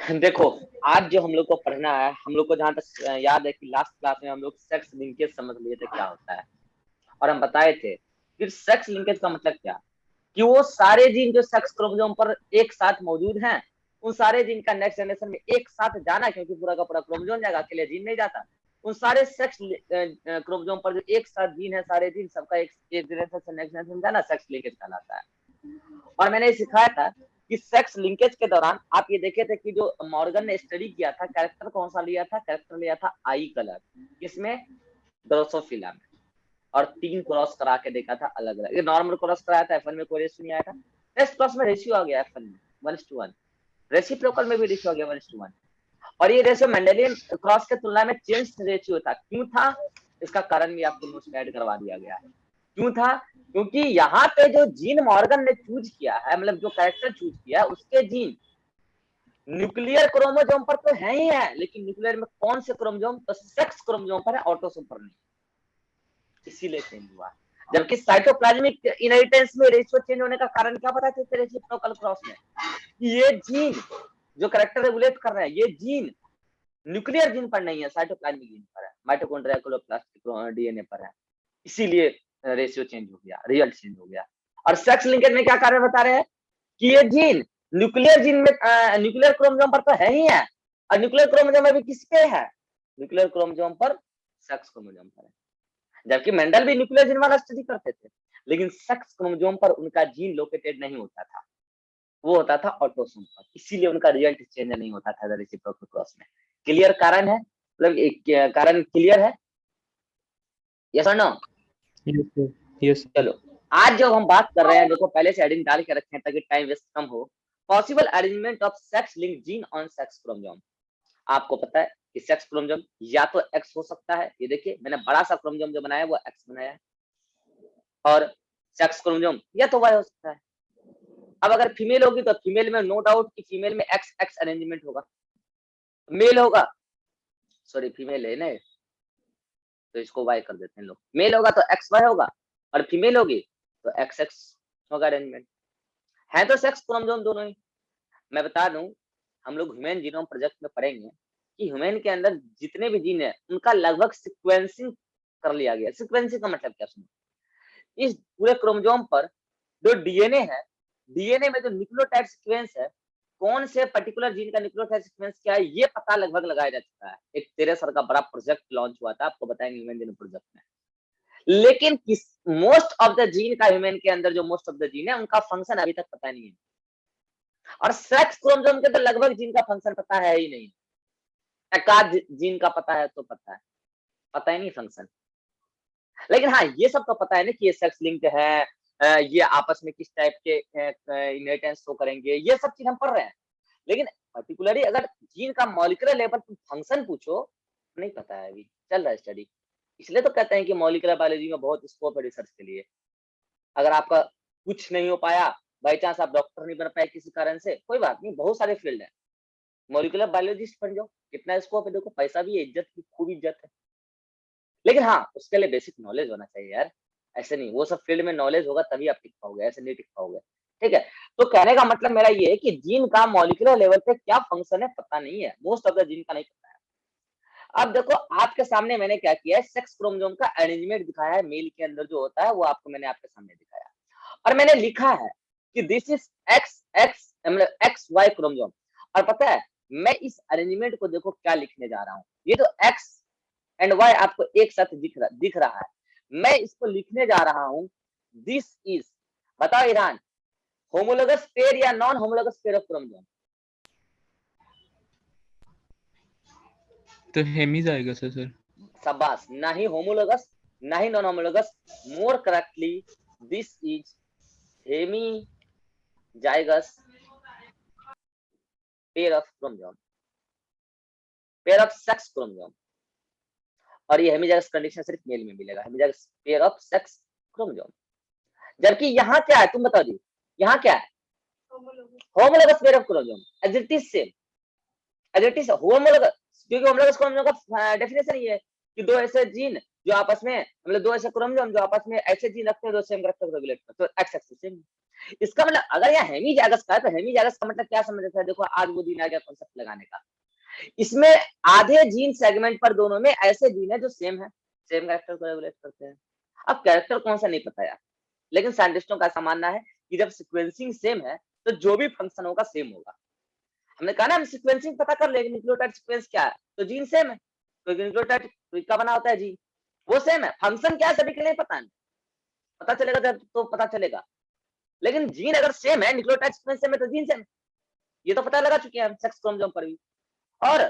देखो, आज जो हम लोग को पढ़ना है, हम लोग को जहां तक याद है कि लास्ट क्लास में हम लोग सेक्स लिंकेज समझ लिए थे क्या होता है। और हम बताए थे कि सेक्स लिंकेज का मतलब क्या, कि वो सारे जीन जो सेक्स क्रोमोसोम पर एक साथ मौजूद हैं, उन सारे जीन का नेक्स्ट जनरेशन में एक साथ जाना, क्योंकि पूरा का पूरा क्रोमोसोम जाएगा, अकेले जीन नहीं जाता। उन सारे सेक्स क्रोमोसोम पर जो एक साथ जीन है, सारे जीन सबका एक जनरेशन से नेक्स्ट जनरेशन जाना सेक्स लिंकेज कहलाता है। और मैंने ये सिखाया था कि सेक्स लिंकेज के दौरान आप ये देखे थे कि जो मॉर्गन ने स्टडी किया था, कैरेक्टर कौन सा लिया था, कैरेक्टर लिया था आई कलर, इसमें ड्रोसोफिला में, और 3 क्रॉस करा के देखा था अलग अलग। ये नॉर्मल क्रॉस कराया था, एफएन में कोई रेशियो नहीं आया था। नेक्स्ट क्रॉस में रेशियो आ गया एफएन में 1:1, रेसिप्रोकल में भी रेशियो आ गया 1:1। और ये रेशियो मेंडेलियन क्रॉस के तुलना में चेंज रेशियो था। क्यों था, इसका कारण भी आपको नोट्स में ऐड करवा दिया गया है। क्यों था, क्योंकि यहाँ पे जो जीन मॉर्गन ने चूज किया है, मतलब जो कैरेक्टर चूज किया, उसके जीन न्यूक्लियर क्रोमोसोम पर तो है ही है, लेकिन न्यूक्लियर में कौन से क्रोमोसोम, तो सेक्स क्रोमोसोम पर है, ऑटोसोम पर नहीं, इसीलिए चेंज हुआ। जबकि साइटोप्लाज्मिक इनहेरिटेंस में रेशियो चेंज होने का कारण क्या पता है, रेसिप्रोकल क्रॉस में, ये जीन जो कैरेक्टर रेगुलेट कर रहे हैं, ये जीन न्यूक्लियर जीन पर नहीं है, साइटोप्लाज्मिक जीन पर है, माइटोकॉन्ड्रिया क्लोरोप्लास्ट डीएनए पर है, इसीलिए रेशियो चेंज हो गया, रिजल्ट चेंज हो गया। और सेक्स लिंकेज में क्या कारण बता रहे हैं कि ये जीन न्यूक्लियर जीन में न्यूक्लियर क्रोमोसोम पर तो है ही है, और न्यूक्लियर क्रोमोसोम में भी किस पे है, न्यूक्लियर क्रोमोसोम पर, सेक्स क्रोमोसोम पर है। जबकि मेंडल भी न्यूक्लियर जीन वाला स्टडी करते थे, लेकिन सेक्स क्रोमोसोम पर उनका जीन लोकेटेड नहीं होता था, वो होता था ऑटोसोम पर, इसीलिए उनका रिजल्ट चेंज नहीं होता था रेसिप्रोकल क्रॉस में। क्लियर कारण है, मतलब एक कारण क्लियर है, यस और no? Yes sir, yes sir. चलो, आज जब हम बात कर रहे हैं, देखो पहले से हेडिंग डाल के रखे हैं ताकि टाइम वेस्ट कम हो। Possible arrangement of sex link gene on sex chromosome. आपको पता है कि सेक्स क्रोमोसोम या तो एक्स हो सकता है, ये देखिए मैंने बड़ा सा क्रोमोसोम जो बनाया है वो एक्स बनाया है, और सेक्स क्रोमोसोम या तो वाई हो सकता है। अब अगर फीमेल होगी तो फीमेल में नो डाउट कि फीमेल में एक्स एक्स अरेंजमेंट होगा। मेल होगा, सॉरी फीमेल है ना, तो इसको वाई कर देते हैं लोग। मेल होगा तो एक्स वाई होगा, और फीमेल होगी तो एक्स एक्स होगा अरेंजमेंट। है तो सेक्स क्रोमोसोम दोनों ही। मैं बता दूं, हम लोग ह्यूमन जीनोम प्रोजेक्ट में पढ़ेंगे कि ह्यूमन के अंदर जितने भी जीन है उनका लगभग सीक्वेंसिंग कर लिया गया। सीक्वेंसिंग का मतलब क्या, सुनो, इस पूरे क्रोमोसोम पर जो डीएनए है, डीएनए में जो न्यूक्लियोटाइड सीक्वेंस है, कौन से पर्टिकुलर जीन का न्यूक्लियोटाइड सीक्वेंस क्या है, ये पता लगभग लगाया जा चुका है। एक 13 साल का बड़ा प्रोजेक्ट लॉन्च हुआ था, आपको बताएंगे ह्यूमन जीनोम प्रोजेक्ट में। लेकिन किस मोस्ट ऑफ द जीन का, ह्यूमन के अंदर जो मोस्ट ऑफ द जीन है उनका फंक्शन अभी तक पता नहीं है। और सेक्स क्रोमोसोम के तो लगभग जीन का फंक्शन पता है ही नहीं। एकाध जीन का पता है तो पता है, पता ही नहीं फंक्शन। लेकिन हाँ, ये सब तो पता है ना कि ये सेक्स लिंक्ड है, ये आपस में किस टाइप के इनहेरिटेंस शो करेंगे, ये सब चीज हम पढ़ रहे हैं। लेकिन पर्टिकुलरली अगर जीन का मॉलिक्यूलर लेवल फंक्शन पूछो, नहीं पता है, अभी चल रहा है स्टडी। इसलिए तो कहते हैं कि मॉलिक्यूलर बायोलॉजी में बहुत स्कोप है रिसर्च के लिए। अगर आपका कुछ नहीं हो पाया, बाई चांस आप डॉक्टर नहीं बन पाए किसी कारण से, कोई बात नहीं, बहुत सारे फील्ड है, मॉलिक्यूलर बायोलॉजिस्ट बन जाओ, कितना स्कोप है, देखो पैसा भी है, इज्जत की खूब इज्जत है। लेकिन हाँ, उसके लिए बेसिक नॉलेज होना चाहिए यार, ऐसे नहीं, वो सब फील्ड में नॉलेज होगा तभी आप टिक पाओगे, ऐसे नहीं टिक पाओगे। ठीक है, तो कहने का मतलब मेरा ये है कि जीन का मॉलिक्यूलर लेवल पे क्या फंक्शन है पता नहीं है, मोस्ट ऑफ द जीन का नहीं पता है। अब देखो आपके सामने मैंने क्या किया है, सेक्स क्रोमोसोम का अरेंजमेंट दिखाया है, मेल के अंदर जो होता है वो आपको मैंने आपके सामने दिखाया, और मैंने लिखा है कि दिस इज एक्स एक्स, मतलब एक्स वाई क्रोमोसोम। और पता है मैं इस अरेंजमेंट को देखो क्या लिखने जा रहा हूँ, ये तो एक्स एंड वाई आपको एक साथ दिख रहा है, मैं इसको लिखने जा रहा हूं, दिस इज, बताओ ईरान, होमोलोगस पेयर या non homologous pair of chromosome? तो हेमी जाएगा सर। शाबाश, ना ही होमोलोगस ना ही नॉन होमोलोगस, more correctly this is hemizygous pair of chromosome, pair of sex chromosome. और ये हेमीजाइगस कंडीशन सिर्फ मेल में मिलेगा, hemizygous pair of sex chromosome. जबकि यहाँ क्या है, तुम बताओ जी, यहाँ क्या है, homologous pair of chromosome, exactly same, exactly homologous, क्योंकि होमोलोगस क्रोमोसोम का डेफिनेशन ये है कि दो ऐसे जीन जो आपस में मतलब दो ऐसे क्रोमोसोम जो आपस में ऐसे जीन रखते हैं, जो सेम कैरेक्टर को रेगुलेट करते हैं, तो एक्स एक्सिस सेम। इसका मतलब अगर यह हेमीजाइगस का है, तो हेमीजाइगस का मतलब क्या समझ रखा है? देखो आज वो दिन आ गया कॉन्सेप्ट लगाने का। इसमें आधे जीन सेगमेंट पर दोनों में ऐसे जीन है जो सेम है, सेम कैरेक्टर को रेगुलेट करते हैं। अब कैरेक्टर कौन सा नहीं पता यार, लेकिन साइंटिस्टों का ऐसा मानना है कि जब सीक्वेंसिंग सेम है तो जो भी फंक्शन होगा सेम होगा। हमने कहा ना हम सीक्वेंसिंग पता कर लेंगे न्यूक्लियोटाइड सीक्वेंस क्या है, तो जीन सेम है, तो न्यूक्लियोटाइड का बना होता है जीन, वो सेम है। फंक्शन क्या है सभी के लिए पता नहीं, पता चलेगा जब तो पता चलेगा। लेकिन जीन अगर सेम है, न्यूक्लियोटाइड सीक्वेंस सेम है, तो जीन सेम है, ये तो पता लगा चुके हैं हम सेक्स क्रोमोसोम पर भी। और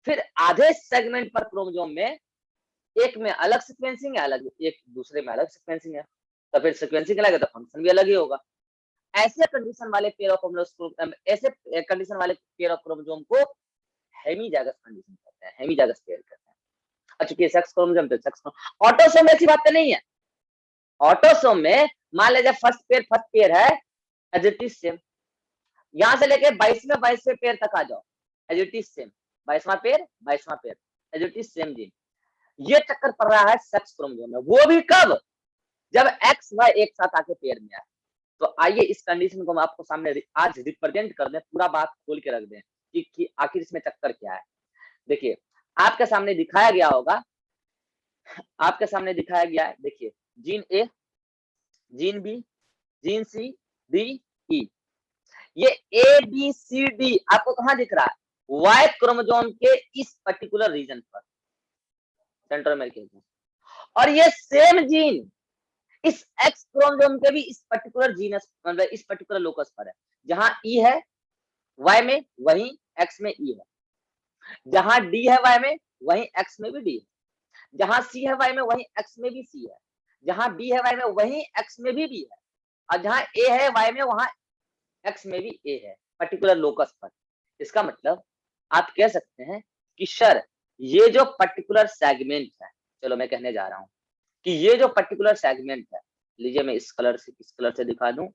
फिर आधे सेगमेंट पर क्रोमोसोम में एक में अलग सीक्वेंसिंग है, अलग एक दूसरे में अलग सीक्वेंसिंग है, तो फिर सीक्वेंसिंग अलग है तो फंक्शन भी अलग ही होगा। ऐसे कंडीशन वाले पेयर ऑफ ऐसे कंडीशन वाले पेयर ऑफ क्रोमोसोम को हेमीजाइगस कंडीशन कहते हैं, हेमीजाइगस पेयर कहते हैं। अच्छा कि सेक्स क्रोमोसोम तो सेक्स ऑटोसोम ऐसी बात नहीं है। ऑटोसोम में मान लीजिए फर्स्ट पेयर है एज इट इज सेम, यहां से लेके 22वें पेयर तक आ जाओ, एज इट इज सेम, 22वां pair as it is same gene. ये चक्कर पड़ रहा है सेक्स क्रोमोसोम में, वो भी कब? जब एक्स वाई एक साथ आके पेयर में आए। तो आइए इस कंडीशन को हम आपको सामने आज रिप्रेजेंट कर दें, पूरा बात खोल के रख दें कि आखिर इसमें चक्कर क्या है। देखिए आपके सामने दिखाया गया होगा, आपके सामने दिखाया गया है, देखिए gene A, gene B, gene C, D, E, ये ए बी सी डी आपको कहां दिख रहा है? वाई क्रोमोसोम के इस पर्टिकुलर रीजन पर, सेंट्रोमेर के, और ये सेम जीन इस एक्स क्रोमोसोम के भी इस पर्टिकुलर जीनस मतलब इस पर्टिकुलर लोकस पर है। जहां ई है वाई में, वहीं एक्स में ई है। जहां डी है वाई में, वहीं एक्स में भी डी है। जहां सी है वाई में, वहीं एक्स में भी सी है। जहां बी है वाई में, वहीं एक्स में भी बी है। और जहां ए है वाई में, वहां एक्स में भी ए है, पर्टिकुलर लोकस पर। इसका मतलब आप कह सकते हैं कि सर ये जो पर्टिकुलर सेगमेंट है, चलो मैं कहने जा रहा हूं कि ये जो पर्टिकुलर सेगमेंट है, लीजिए मैं इस कलर से दिखा दूं,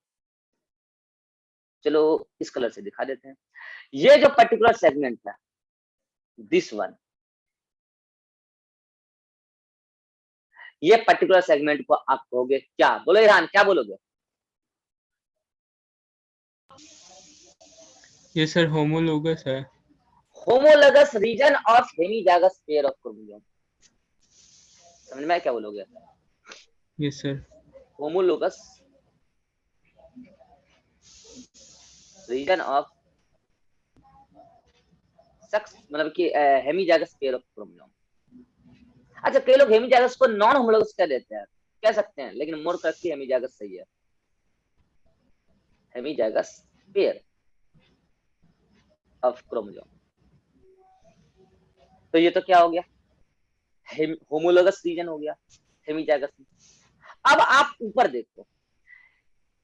चलो इस कलर से दिखा देते हैं। ये जो पर्टिकुलर सेगमेंट है, दिस वन, ये पर्टिकुलर सेगमेंट को आप कहोगे क्या? बोलो ईरान, क्या बोलोगे? ये सर होमोलोगस है। Homologous region of hemizygous pair of chromosome. समझ में आया क्या बोलोगे? Yes sir. Homologous region of sex मतलब कि हेमीजाइगस पेयर ऑफ क्रोमोसोम। अच्छा कई लोग हेमीजाइगस को नॉन होमोलोगस कह देते हैं, कह सकते हैं, लेकिन मोर करेक्टली हेमीजाइगस सही है, हेमीजाइगस पेयर ऑफ क्रोमोसोम। तो ये तो क्या हो गया? होमोलोगस रीजन हो गया हेमीजाइगस में। अब आप ऊपर देखो,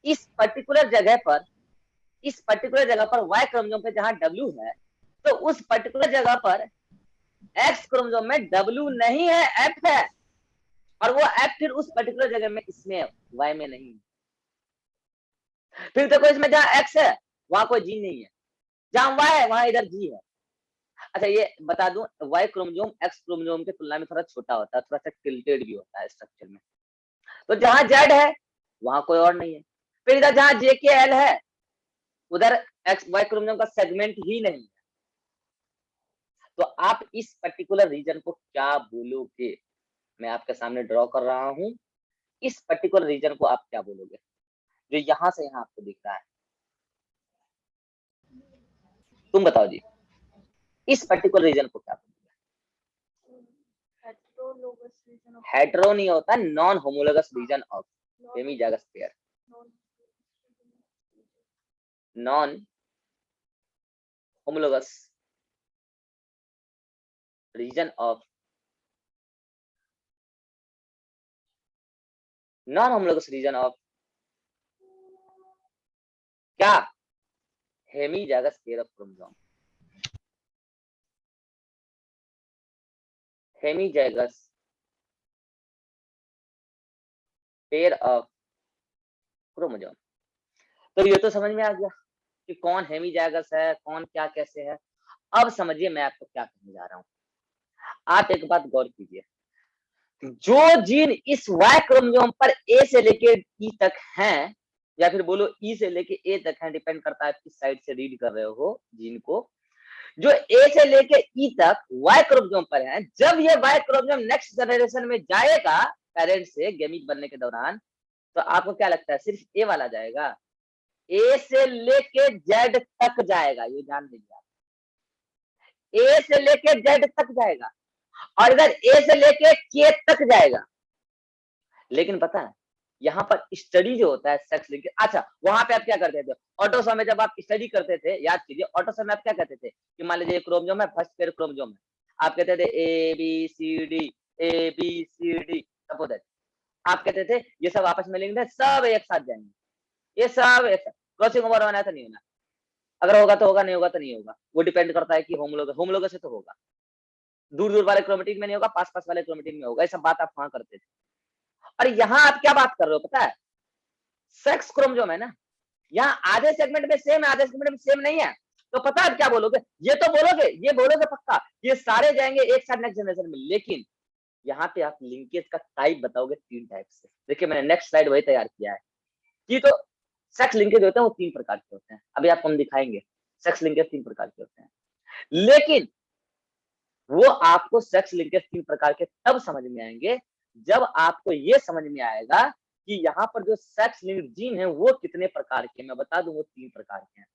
इस पर्टिकुलर जगह पर, इस पर्टिकुलर जगह पर वाई क्रोमोसोम पे जहां डब्ल्यू है, तो उस पर्टिकुलर जगह पर एक्स क्रोमोसोम में डब्ल्यू नहीं है, एफ है। और वो एफ फिर उस पर्टिकुलर जगह में इसमें वाई में नहीं है। फिर देखो इसमें जहां एक्स है वहां कोई जी नहीं है, जहां वाई है वहां इधर जी है। अच्छा ये बता दूं, वाई क्रोमोसोम एक्स क्रोमोसोम की तुलना में थोड़ा छोटा होता है, थोड़ा सा टिल्टेड भी होता है स्ट्रक्चर में। तो जहां जेड है वहां कोई और नहीं है। फिर इधर जहां जे के एल है, उधर एक्स वाई क्रोमोसोम का सेगमेंट ही नहीं है। तो आप इस पर्टिकुलर रीजन को क्या बोलोगे? मैं आपके सामने ड्रॉ कर रहा हूं, इस पर्टिकुलर रीजन को आप क्या बोलोगे जो यहां से यहां आपको दिख रहा है? तुम बताओ जी, इस पर्टिकुलर रीजन को क्या बोलोगे? हेटेरो नहीं होता, non homologous region of hemizygous pair, non homologous region of, non homologous region of क्या? Hemizygous pair of chromosome, hemizygous pair of chromosome. तो ये तो समझ में आ गया कि कौन हेमीजाइगस है, कौन क्या कैसे है। अब समझिए मैं आपको क्या कहने जा रहा हूं। आप एक बात गौर कीजिए, जो जीन इस वाई क्रोमोसोम पर ए से लेके ई तक हैं, या फिर बोलो ई से लेके ए तक हैं, डिपेंड करता है किस साइड से रीड कर रहे हो जीन को। जो ए से लेके ई तक वाई क्रोमोसोम पर है, जब ये वाई क्रोमोसोम नेक्स्ट जनरेशन में जाएगा पेरेंट से गेमीट बनने के दौरान, तो आपको क्या लगता है सिर्फ ए वाला जाएगा? ए से लेके जेड तक जाएगा, ये ध्यान दीजिए आप। ए से लेके जेड तक जाएगा और इधर ए से लेके के तक जाएगा। लेकिन पता है यहाँ पर स्टडी जो होता है सेक्स लिंकेज, अच्छा वहां पे आप क्या करते थे ऑटोसोम में, जब आप स्टडी करते थे, याद कीजिए ऑटोसोम में आप क्या कहते थे कि मान लीजिए क्रोमोसोम है, फर्स्ट पेयर क्रोमोसोम है, आप कहते थे A B C D, A B C D, suppose that आप कहते थे ये सब आपस में लिंक्ड है, सब एक साथ जाएंगे, ये सब एक साथ, क्रॉसिंग ओवर होना है तो नहीं होना, अगर होगा तो होगा, नहीं होगा तो नहीं होगा, वो डिपेंड करता है कि होमोलोगस से तो होगा, दूर दूर वाले क्रोमेटिन में नहीं होगा, पास पास वाले क्रोमेटिन में होगा, ये सब बात आप वहां करते थे। और यहाँ आप क्या बात कर रहे हो पता है, सेक्स क्रोमोसोम है ना, यहाँ आधे सेगमेंट में सेम है, आधे सेगमेंट में सेम नहीं है, तो पता है आप क्या बोलोगे, ये तो बोलोगे, ये बोलोगे पक्का ये सारे जाएंगे एक साथ नेक्स्ट जनरेशन में, लेकिन यहाँ पे आप लिंकेज का टाइप बताओगे 3 टाइप से। देखिए मैंने नेक्स्ट स्लाइड वही तैयार किया है कि तो सेक्स लिंकेज होते हैं वो 3 प्रकार के होते हैं, अभी आपको हम दिखाएंगे सेक्स लिंकेज 3 प्रकार के होते हैं, लेकिन वो आपको सेक्स लिंकेज 3 प्रकार के तब समझ में आएंगे जब आपको ये समझ में आएगा कि यहाँ पर जो सेक्स लिंक्ड जीन है वो कितने प्रकार के, मैं बता दूं वो 3 प्रकार के हैं।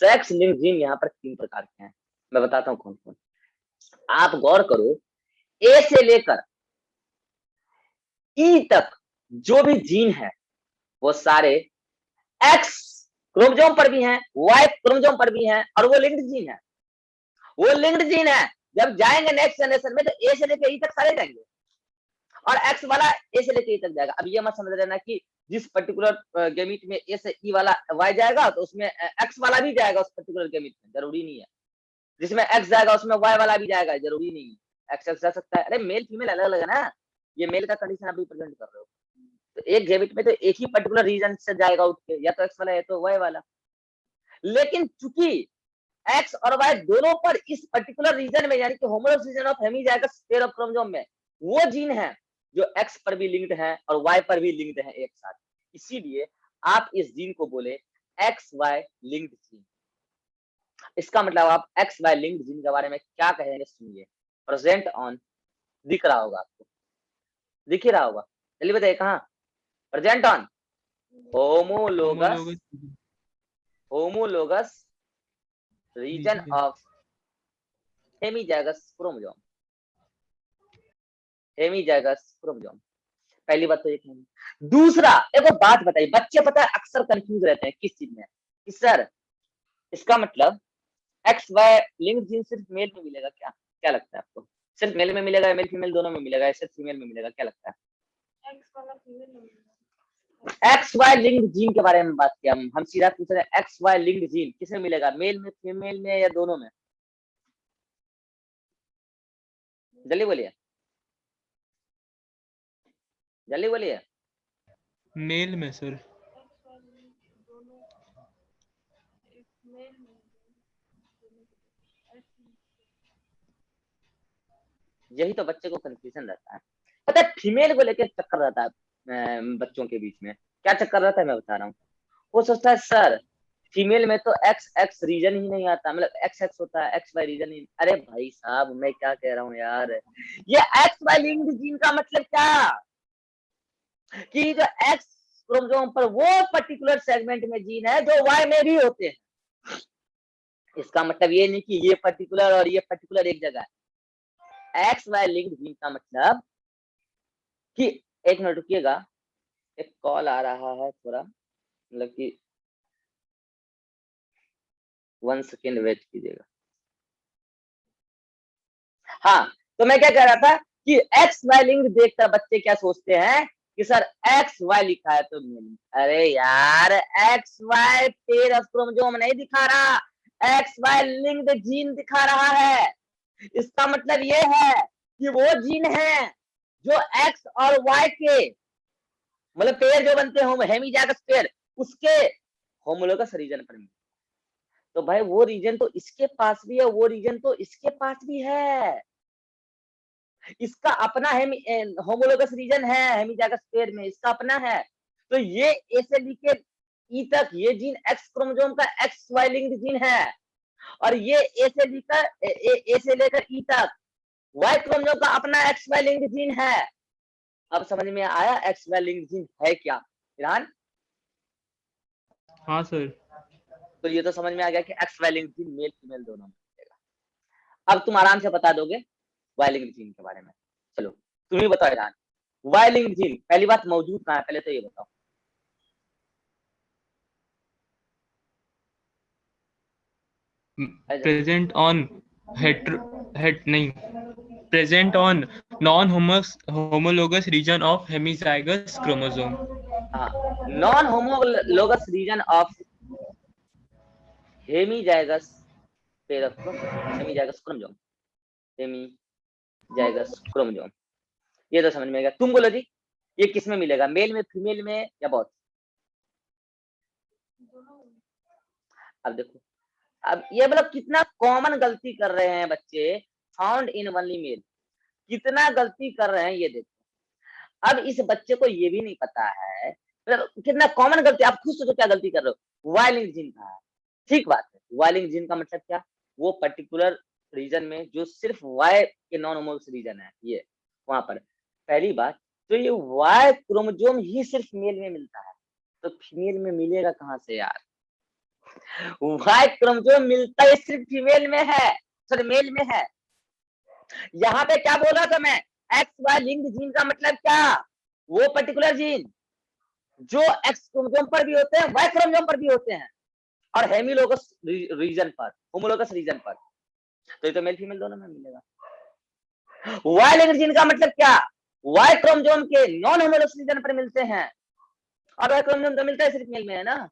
सेक्स लिंक्ड जीन यहाँ पर 3 प्रकार के हैं, मैं बताता हूँ कौन कौन। आप गौर करो, ए से लेकर ई तक जो भी जीन है वो सारे एक्स क्रोमोसोम पर भी हैं, वाई क्रोमोसोम पर भी हैं, और वो लिंक्ड जीन है, वो लिंक्ड जीन है। जब जाएंगे नेक्स्ट जनरेशन में तो ए से लेकर ई तक सारे जाएंगे, और एक्स वाला ए से लेकर ई तक जाएगा। अब ये मत समझ लेना कि जिस पर्टिकुलर गेमिट में ए से ई वाला वाई जाएगा तो उसमें एक्स वाला भी जाएगा उस पर्टिकुलर गेमिट में, जरूरी नहीं है। जिसमें एक्स जाएगा उसमें वाई वाला भी जाएगा, जरूरी नहीं है। एक्स एक्स जा सकता है, अरे मेल फीमेल अलग अलग है ना, ये मेल का कंडीशन आप रिप्रेजेंट कर रहे हो, तो एक गेमिट में तो एक ही पर्टिकुलर रीजन से जाएगा उठ के, या तो एक्स वाला या तो वाई वाला। लेकिन चूंकि एक्स और वाई दोनों पर इस पर्टिकुलर रीजन में, यानी कि homologous region of hemizygous pair of chromosome में वो जीन है जो एक्स पर भी लिंक्ड है और वाई पर भी लिंक्ड है एक साथ, इसीलिए आप इस जीन को बोले एक्स वाई लिंक्ड जीन। इसका मतलब आप एक्स वाई लिंक्ड जीन के बारे में क्या कहेंगे सुनिए। प्रेजेंट ऑन दिख रहा होगा आपको, दिख ही रहा होगा, जल्दी बताइए कहाँ, present on homologous, homologous region of hemizygous chromosome, hemizygous chromosome. पहली बात तो ये कहेंगे। दूसरा एक बात बताइए, बच्चे पता है अक्सर कंफ्यूज रहते हैं किस चीज में कि सर इसका मतलब एक्स वाई लिंक्ड जीन सिर्फ मेल में मिलेगा क्या, क्या लगता है आपको, सिर्फ मेल में मिलेगा, मेल फीमेल दोनों में मिलेगा, या सिर्फ फीमेल में मिलेगा, क्या लगता है? एक्स वाई लिंक्ड जीन के बारे में बात किया हम सीधा पूछ रहे हैं, एक्स वाई लिंक्ड जीन किसमें मिलेगा, मेल में, फीमेल में, या दोनों में? जल्दी बोलिए, जल्दी बोलिए। मेल में सर। यही तो बच्चे को कंफ्यूजन रहता है, पता है फीमेल को लेकर चक्कर रहता है बच्चों के बीच में, क्या चक्कर रहता है मैं बता रहा हूँ। वो सोचता है सर फीमेल में तो एक्स एक्स रीजन ही नहीं आता, मतलब एक्स एक्स होता है, एक्स वाई रीजन ही। अरे भाई साहब मैं क्या कह रहा हूँ यार, ये एक्स वाई लिंक्ड जीन का मतलब क्या कि जो एक्स क्रोमोसोम पर वो पर्टिकुलर सेगमेंट में जीन है जो वाई में भी होते हैं। इसका मतलब ये नहीं कि ये पर्टिकुलर और ये पर्टिकुलर एक जगह है। एक्स वाई लिंक्ड जीन का मतलब कि, एक मिनट रुकिएगा, एक कॉल आ रहा है थोड़ा, मतलब कि 1 सेकेंड वेट कीजिएगा। हाँ तो मैं क्या कह रहा था कि एक्स वाई लिंक देखकर बच्चे क्या सोचते हैं कि सर एक्स वाई लिखा है तो मिल, अरे यार X Y pair of chromosome नहीं दिखा रहा, एक्स वाई लिंक्ड जीन दिखा रहा है। इसका मतलब ये है कि वो जीन है जो एक्स और वाई के मतलब पेयर जो बनते हैं हेमिजाइगस पेयर, उसके होमोलोगस रीजन पर। तो भाई वो रीजन तो इसके पास भी है, वो रीजन तो इसके पास भी है, इसका अपना होमोलोगस रीजन है हेमिजाइगस पेयर में, इसका अपना है। तो ये ए से लेके ई तक ये जीन एक्स क्रोमोसोम का एक्स वाई लिंक्ड जीन है, और ये ए से लेकर ई तक वाई क्रोमोसोम का अपना एक्स वाई लिंक्ड जीन है। अब समझ में आया एक्स वाई लिंक्ड जीन है क्या ईरान? हाँ सर। तो ये तो समझ में आ गया कि X Y linked gene male female दोनों में मिलेगा। अब तुम आराम से बता दोगे वाई लिंक्ड जीन के बारे में। चलो तुम ही बताओ ईरान, वाई लिंक्ड जीन पहली बात मौजूद कहाँ है, पहले तो ये बताओ। प्रेजेंट ऑन नहीं, present on non homologous region of hemizygous chromosome. हाँ, non homologous region of hemizygous hemizygous chromosome, hemizygous chromosome. ये तो समझ में आ गया। तुम बोलो जी, ये किस में मिलेगा, मेल में, फीमेल में, या बोथ? अब देखो, अब ये मतलब कितना कॉमन गलती कर रहे हैं बच्चे, फाउंड इन ओनली मेल, कितना गलती कर रहे हैं ये देखो। अब इस बच्चे को ये भी नहीं पता है, मतलब कितना कॉमन गलती, आप खुद सोचो क्या गलती कर रहे हो। वाई लिंक्ड जीन का है, ठीक बात है, वाई लिंक्ड जीन का मतलब क्या, वो पर्टिकुलर रीजन में जो सिर्फ वाई के नॉन होमोलोगस रीजन है, ये वहां पर पहली बात। तो ये वाई क्रोमोसोम ही सिर्फ मेल में मिलता है, तो फीमेल में मिलेगा कहां से यार? वाई क्रोमोसोम मिलता है सिर्फ फीमेल में है, सॉरी मेल में है। यहाँ पे क्या बोला था मैं, एक्स वाई लिंक्ड जीन का मतलब क्या, वो पर्टिकुलर जीन जो एक्स क्रोमोसोम पर भी होते हैं, वाई क्रोमोसोम पर भी होते हैं, और हेमिलोगस रीजन पर, होमोलोगस रीजन पर, तो ये तो मेल फीमेल दोनों में मिलेगा। वाई लिंक्ड जीन का मतलब क्या, वाई क्रोमोसोम के नॉन होमोलोगस रीजन पर मिलते हैं, और वाई क्रोमोसोम तो मिलता है सिर्फ मेल में, है ना,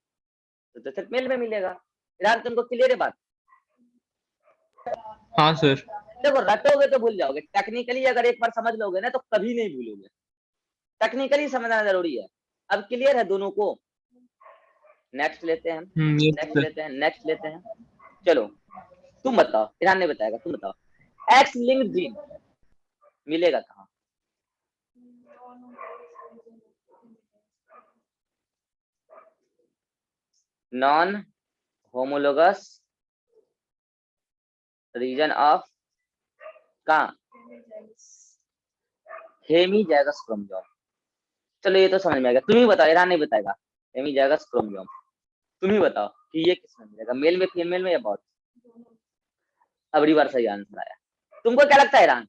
तो सिर्फ मेल में मिलेगा। ईरान तुमको क्लियर है बात? हाँ सर। देखो रटोगे तो भूल जाओगे, टेक्निकली अगर एक बार समझ लोगे ना तो कभी नहीं भूलोगे, टेक्निकली समझना जरूरी है। अब क्लियर है दोनों को? नेक्स्ट लेते हैं, नेक्स्ट सर। लेते हैं, नेक्स्ट लेते हैं। चलो तुम बताओ, ईरान ने बताएगा, तुम बताओ एक्स लिंक्ड जीन मिलेगा कहाँ? नॉन होमोलोगस रीजन ऑफ कहाँ? हेमिजाइगस क्रोमोसोम। चलो ये तो समझ में आ गया, तुम ही बताओ, ईरान नहीं बताएगा। हेमिजाइगस क्रोमोसोम, तुम ही बताओ कि ये किसमें मिलेगा, मेल में, फीमेल में, या बहुत? अबड़ी बार सही आंसर आया। तुमको क्या लगता है Iran?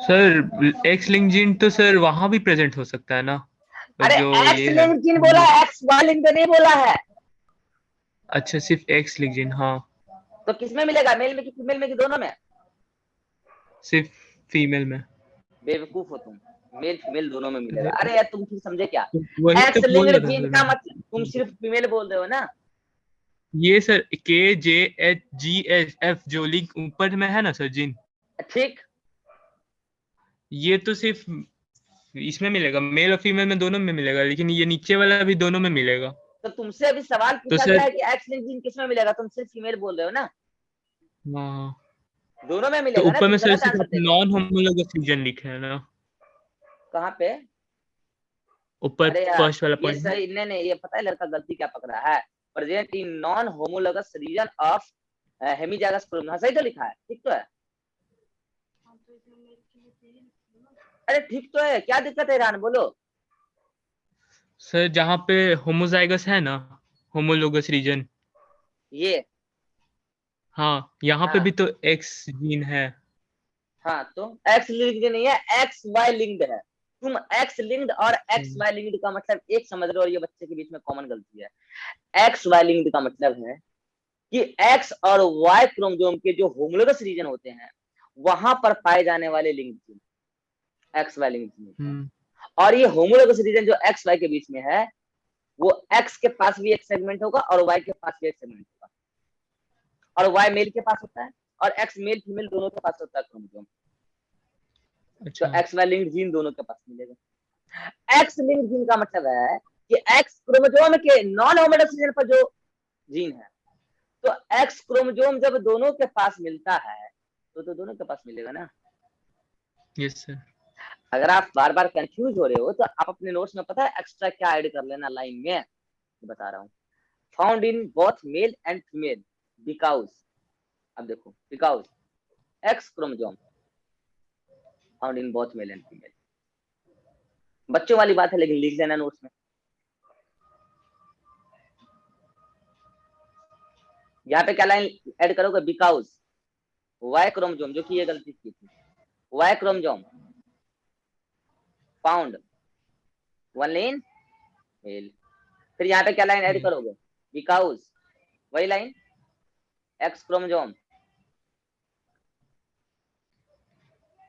Sir x link gene तो सर वहां भी प्रेजेंट हो सकता है ना, अरे जो एक्स ये है। लिंक्ड जीन बोला है, एक्स वाई लिंक्ड नहीं बोला है। अच्छा, सिर्फ एक्स लिंक जीन, हाँ। तो किसमें मिलेगा, मेल में कि फीमेल में कि दोनों में? सिर्फ फीमेल में। बेवकूफ हो तुम, मेल फीमेल दोनों में मिलेगा। अरे यार तुम ठीक समझे क्या, वही तो एक्स बोल लिंक्ड रहा था जीन सर का मैं। मतलब तुम सिर्फ फीमेल बोल रहे हो ना? ये सर KJHGF जो लिंक ऊपर में है ना सर जीन, ठीक, ये तो सिर्फ इसमें मिलेगा, मेल और फीमेल में दोनों में मिलेगा, लेकिन ये नीचे वाला भी दोनों में मिलेगा। तो तुमसे अभी सवाल तो पूछा गया सर है कि एक्स लिंक्ड जीन किसमें मिलेगा, तुम सिर्फ फीमेल बोल रहे हो ना? हाँ, दोनों में तो मिलेगा ना, ऊपर तुम में सर गलत सिर्फ आंसर दे रहे हो। नॉन होमोलोगस रीजन लिखे है ना, कहाँ पे? ऊपर अरे यार फर्स्ट वाला ये पॉइंट। सही नहीं, ये पता है लड़का गलती क्या पकड़ा है, present in non homologous region of hemizygous chromosome, हाँ सही तो लिखा है, ठीक तो है। अरे ठीक तो है, क्या दिक्कत है ईरान, बोलो। सर जहाँ पे होमोजाइगस है ना, होमोलोगस रीजन, ये हाँ यहाँ पे हाँ भी तो एक्स जीन है। हाँ, तो एक्स लिंक्ड नहीं है, एक्स वाई लिंक्ड है। तुम एक्स लिंक्ड और एक्स हम्म। वाई लिंक्ड का मतलब एक समझ रहे हो, और ये बच्चे के बीच में कॉमन गलती है। एक्स वाई लिंक्ड का मतलब है कि एक्स और वाई क्रोमोसोम के जो होमोलोगस रीजन होते हैं वहां पर पाए जाने वाले link gene X Y linked gene होते हैं। और ये होमोलोगस रीजन जो एक्स वाई के बीच में है, वो एक्स के पास भी एक सेगमेंट होगा और वाई के पास भी एक सेगमेंट होगा, और वाई मेल के पास होता है, और एक्स मेल फीमेल दोनों के पास होता है क्रोमोसोम। तो अच्छा। एक्स वाई लिंक्ड जीन दोनों के पास मिलेगा। एक्स लिंक्ड जीन का मतलब है कि एक्स क्रोमोसोम के नॉन होमोलोगस रीजन पर जो जीन है तो एक्स क्रोमोसोम जब दोनों के पास मिलता है तो दोनों के पास मिलेगा ना। Yes sir. अगर आप बार बार कंफ्यूज हो रहे हो तो आप अपने नोट्स में पता है एक्स्ट्रा क्या ऐड कर लेना लाइन में, बता रहा हूँ। Found in both male and female because, अब देखो because x chromosome found in both male and female, बच्चों वाली बात है लेकिन लिख देना नोट्स में। यहाँ पे क्या लाइन ऐड करोगे, बिकॉज वाई क्रोमोसोम, जो कि ये गलती की थी, Y chromosome found one in male, फिर यहाँ पे क्या लाइन ऐड करोगे, बिकॉज वही लाइन एक्स क्रोमोसोम,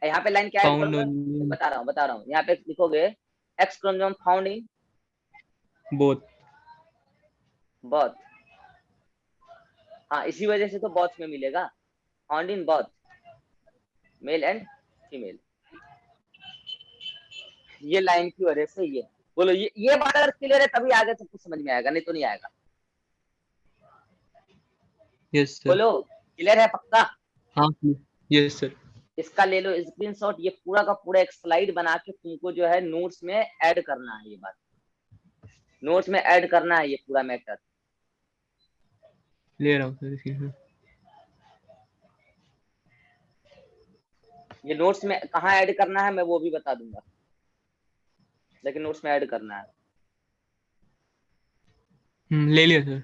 यहाँ पे लाइन क्या ऐड फाउंड करोगे, बता रहा हूँ यहाँ पे लिखोगे x chromosome found in both. Both, हाँ इसी वजह से तो बोथ में मिलेगा, found in both male and female, ये लाइन की वजह से ये। बोलो ये बात अगर क्लियर है तभी आगे सब कुछ समझ में आएगा, नहीं तो नहीं आएगा। Yes sir. बोलो क्लियर है पक्का। हाँ यस सर। इसका ले लो स्क्रीनशॉट, ये पूरा का पूरा एक स्लाइड बना के तुमको जो है नोट्स में ऐड करना है, ये बात नोट्स में ऐड करना है, ये पूरा मैटर। ले रहा हूँ सर। ये नोट्स में कहाँ ऐड करना है मैं वो भी बता दूंगा, लेकिन नोट्स में ऐड करना है। ले लिया सर।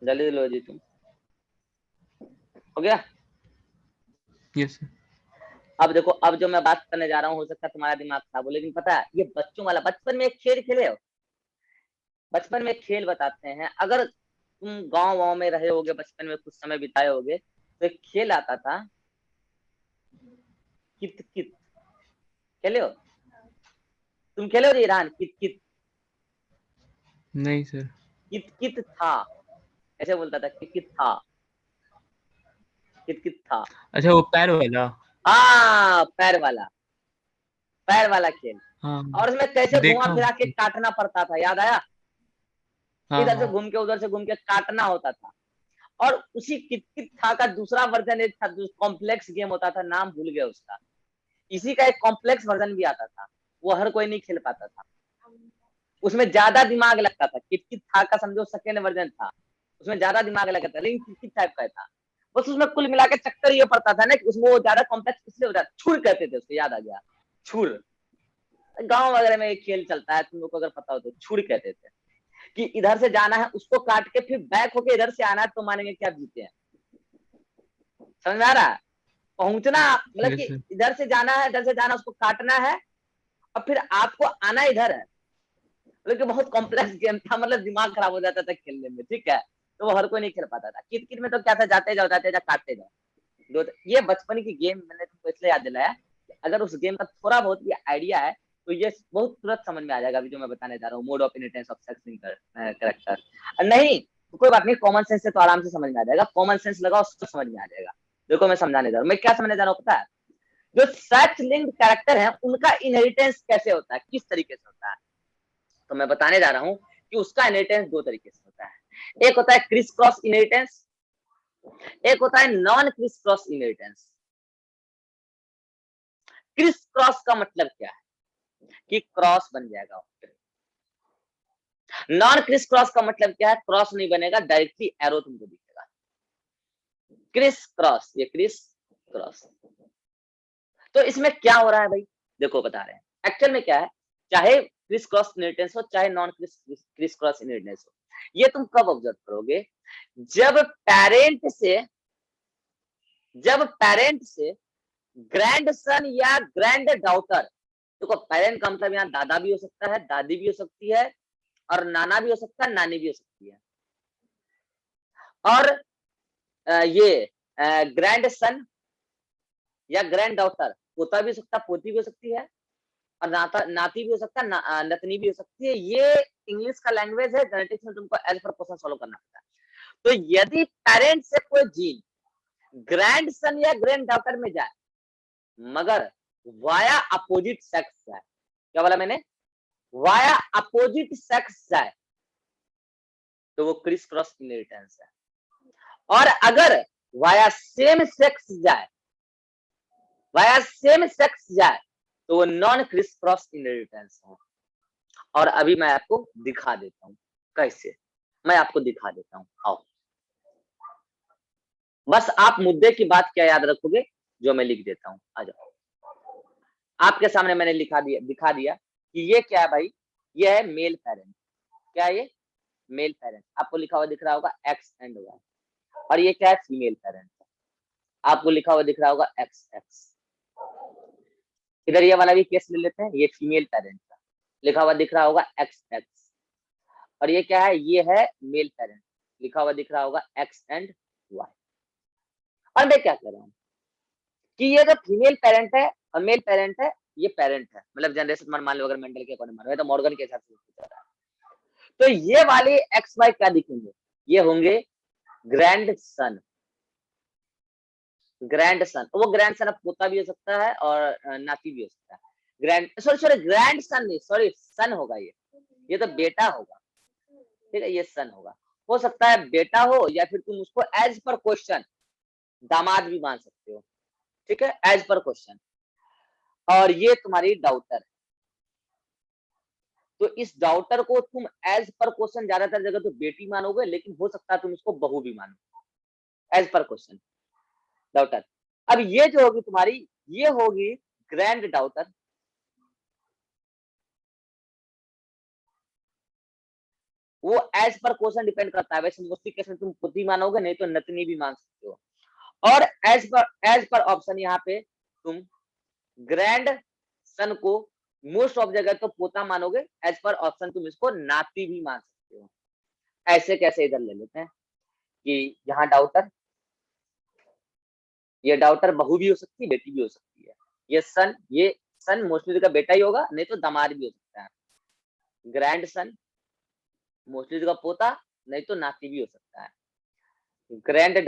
जल्दी लो जी तुम, हो गया। Yes sir. अब देखो, अब जो मैं बात करने जा रहा हूँ हो सकता है तुम्हारा दिमाग खराब हो, लेकिन पता है ये बच्चों वाला, बचपन में एक खेल खेले हो, बचपन में एक खेल बताते हैं, अगर तुम गांव में रहे होगे बचपन में कुछ समय बिताए होगे तो एक खेल आता था कित कित, खेले हो तुम, खेले हो जी ईरान, कित कित, नहीं सर। कित कित था, ऐसे बोलता था कित कित था, कित कित था। अच्छा वो पैर वाला। हाँ पैर वाला खेल, हाँ और उसमें कैसे घुमा देखा फिरा के हूँ। काटना पड़ता था, याद आया, हाँ इधर से हाँ। घूम के उधर से घूम के काटना होता था। और उसी कित कित था का दूसरा वर्जन एक था, कॉम्प्लेक्स गेम होता था, नाम भूल गया उसका, इसी का एक कॉम्प्लेक्स वर्जन भी आता था, वो हर कोई नहीं खेल पाता था, उसमें ज्यादा दिमाग लगता था, किट किट था का समझो सेकेंड वर्जन था, उसमें ज्यादा दिमाग लगता था, लेकिन किट किट टाइप का था। बस उसमें कुल मिला के चक्कर ये पड़ता था ना कि उसमें वो ज्यादा कॉम्प्लेक्स इसलिए हो जाता, छुर कहते थे उसको, याद आ गया, छुर। गांव वगैरह में एक खेल चलता है, तुम लोग को अगर पता हो तो, छुर कहते थे, कि इधर से जाना है उसको काट के फिर बैक होके इधर से आना है तो मानेंगे क्या जीते हैं, समझ में आ रहा है, पहुंचना मतलब यस कि सर। इधर से जाना है, इधर से जाना, उसको काटना है और फिर आपको आना इधर है, लेकिन बहुत कॉम्प्लेक्स गेम था, मतलब दिमाग खराब हो जाता था खेलने में, ठीक है, तो वो हर कोई नहीं खेल पाता था। किट में तो क्या था, जाते जाओ काटते जाओ, ये बचपन की गेम मैंने तुमको इसलिए याद दिलाया, अगर उस गेम का थोड़ा बहुत भी आइडिया है तो ये बहुत तुरंत समझ में आ जाएगा, अभी जो मैं बताने जा रहा हूँ, mode of inheritance of sex character. नहीं तो कोई बात नहीं, कॉमन सेंस से तो आराम से समझ में आ जाएगा, कॉमन सेंस लगाओ तो समझ में आ जाएगा। देखो मैं समझाने जा रहा हूँ, मैं क्या समझने जा रहा हूँ पता है, जो सेक्स लिंक्ड कैरेक्टर है उनका इनहेरिटेंस कैसे होता है, किस तरीके से होता है, तो मैं बताने जा रहा हूँ कि उसका इनहेरिटेंस दो तरीके से होता है, एक होता है क्रिस क्रॉस इनहेरिटेंस, एक होता है non Chris cross inheritance. Criss cross का मतलब क्या है कि क्रॉस बन जाएगा, नॉन क्रिस क्रॉस का मतलब क्या है, क्रॉस नहीं बनेगा, डायरेक्टली एरो तुमको दिखेगा, क्रिस क्रॉस, ये क्रिस क्रॉस। तो इसमें क्या हो रहा है भाई, देखो बता रहे हैं एक्चुअल में क्या है, चाहे क्रिस क्रॉस इनहेरिटेंस हो चाहे नॉन क्रिस क्रॉस इनहेरिटेंस हो, ये तुम कब ऑब्जर्व करोगे, जब पैरेंट से ग्रैंड सन या ग्रैंड डॉटर, देखो पैरेंट का मतलब यहाँ दादा भी हो सकता है, दादी भी हो सकती है, और नाना भी हो सकता है, नानी भी हो सकती है, और ये ग्रैंड सन या ग्रैंड डॉटर, पोता भी हो सकता है, पोती भी हो सकती है, और नाती भी हो सकता है, नतनी भी हो सकती है, ये इंग्लिश का लैंग्वेज है, जेनेटिक्स में तुमको एज पर क्वेश्चन सॉल्व करना पड़ता है। तो यदि पेरेंट से कोई जीन ग्रैंड सन या ग्रैंड डॉटर में जाए मगर वाया अपोजिट सेक्स जाए, क्या बोला मैंने, वाया अपोजिट सेक्स जाए, तो वो क्रिस क्रॉस इनहेरिटेंस है। और अगर वाया सेम सेक्स जाए तो वो नॉन क्रिस क्रॉस इनहेरिटेंस है। और अभी मैं आपको दिखा देता हूँ कैसे, मैं आपको दिखा देता हूँ। आओ, बस आप मुद्दे की बात क्या याद रखोगे जो मैं लिख देता हूँ। आ जाओ, आपके सामने मैंने दिखा दिया कि ये क्या है भाई, ये है मेल पेरेंट। क्या है ये? Male parent. आपको लिखा हुआ दिख रहा होगा एक्स एंड वाई। और ये क्या है? Female parent. आपको लिखा हुआ दिख रहा होगा एक्स एक्स। इधर ये वाला भी केस ले लेते हैं, ये फीमेल पेरेंट का लिखा हुआ दिख रहा होगा एक्स एक्स। और ये क्या है? ये है मेल पेरेंट, लिखा हुआ दिख रहा होगा एक्स एंड वाई। और मैं क्या कह रहा हूँ कि ये जो फीमेल पेरेंट है और मेल पेरेंट है, ये पेरेंट है, मतलब जनरेशन मान लो अगर मेंडल के अकॉर्डिंग मान लो तो मॉर्गन के हिसाब से पूछा रहा है। तो ये वाले एक्स वाई क्या दिखेंगे? ये होंगे ग्रैंड सन। ग्रैंड सन, वो ग्रैंड सन अब पोता भी हो सकता है और नाती भी हो सकता है। ग्रैंड सन नहीं, सॉरी सन होगा ये तो बेटा होगा, ठीक है, ये सन होगा। हो सकता है बेटा हो या फिर तुम उसको एज पर क्वेश्चन दामाद भी मान सकते हो, ठीक है, एज पर क्वेश्चन। और ये तुम्हारी डाउटर, तो इस डाउटर को तुम एज पर क्वेश्चन ज्यादातर जगह तो बेटी मानोगे, लेकिन हो सकता है तुम इसको बहू भी मानो एज पर क्वेश्चन, डाउटर। अब ये जो होगी तुम्हारी, ये होगी ग्रैंड डाउटर। वो एज पर क्वेश्चन डिपेंड करता है, वैसे मोस्टली केस में तुम पुत्री मानोगे, नहीं तो नतनी भी मान सकते हो। और एज पर ऑप्शन यहाँ पे तुम ग्रैंड सन को मोस्ट ऑफ जगह तो पोता मानोगे, एज पर ऑप्शन तुम इसको नाती भी मान सकते हो। ऐसे कैसे इधर ले लेते हैं कि यहाँ डाउटर, ये डाउटर बहू भी हो सकती है, बेटी भी हो सकती है। ये सन मोस्टली का बेटा ही होगा, नहीं तो दामाद भी हो सकता है। ग्रैंड सन मोस्टली का पोता, नहीं तो नाती भी हो सकता है। ग्रैंड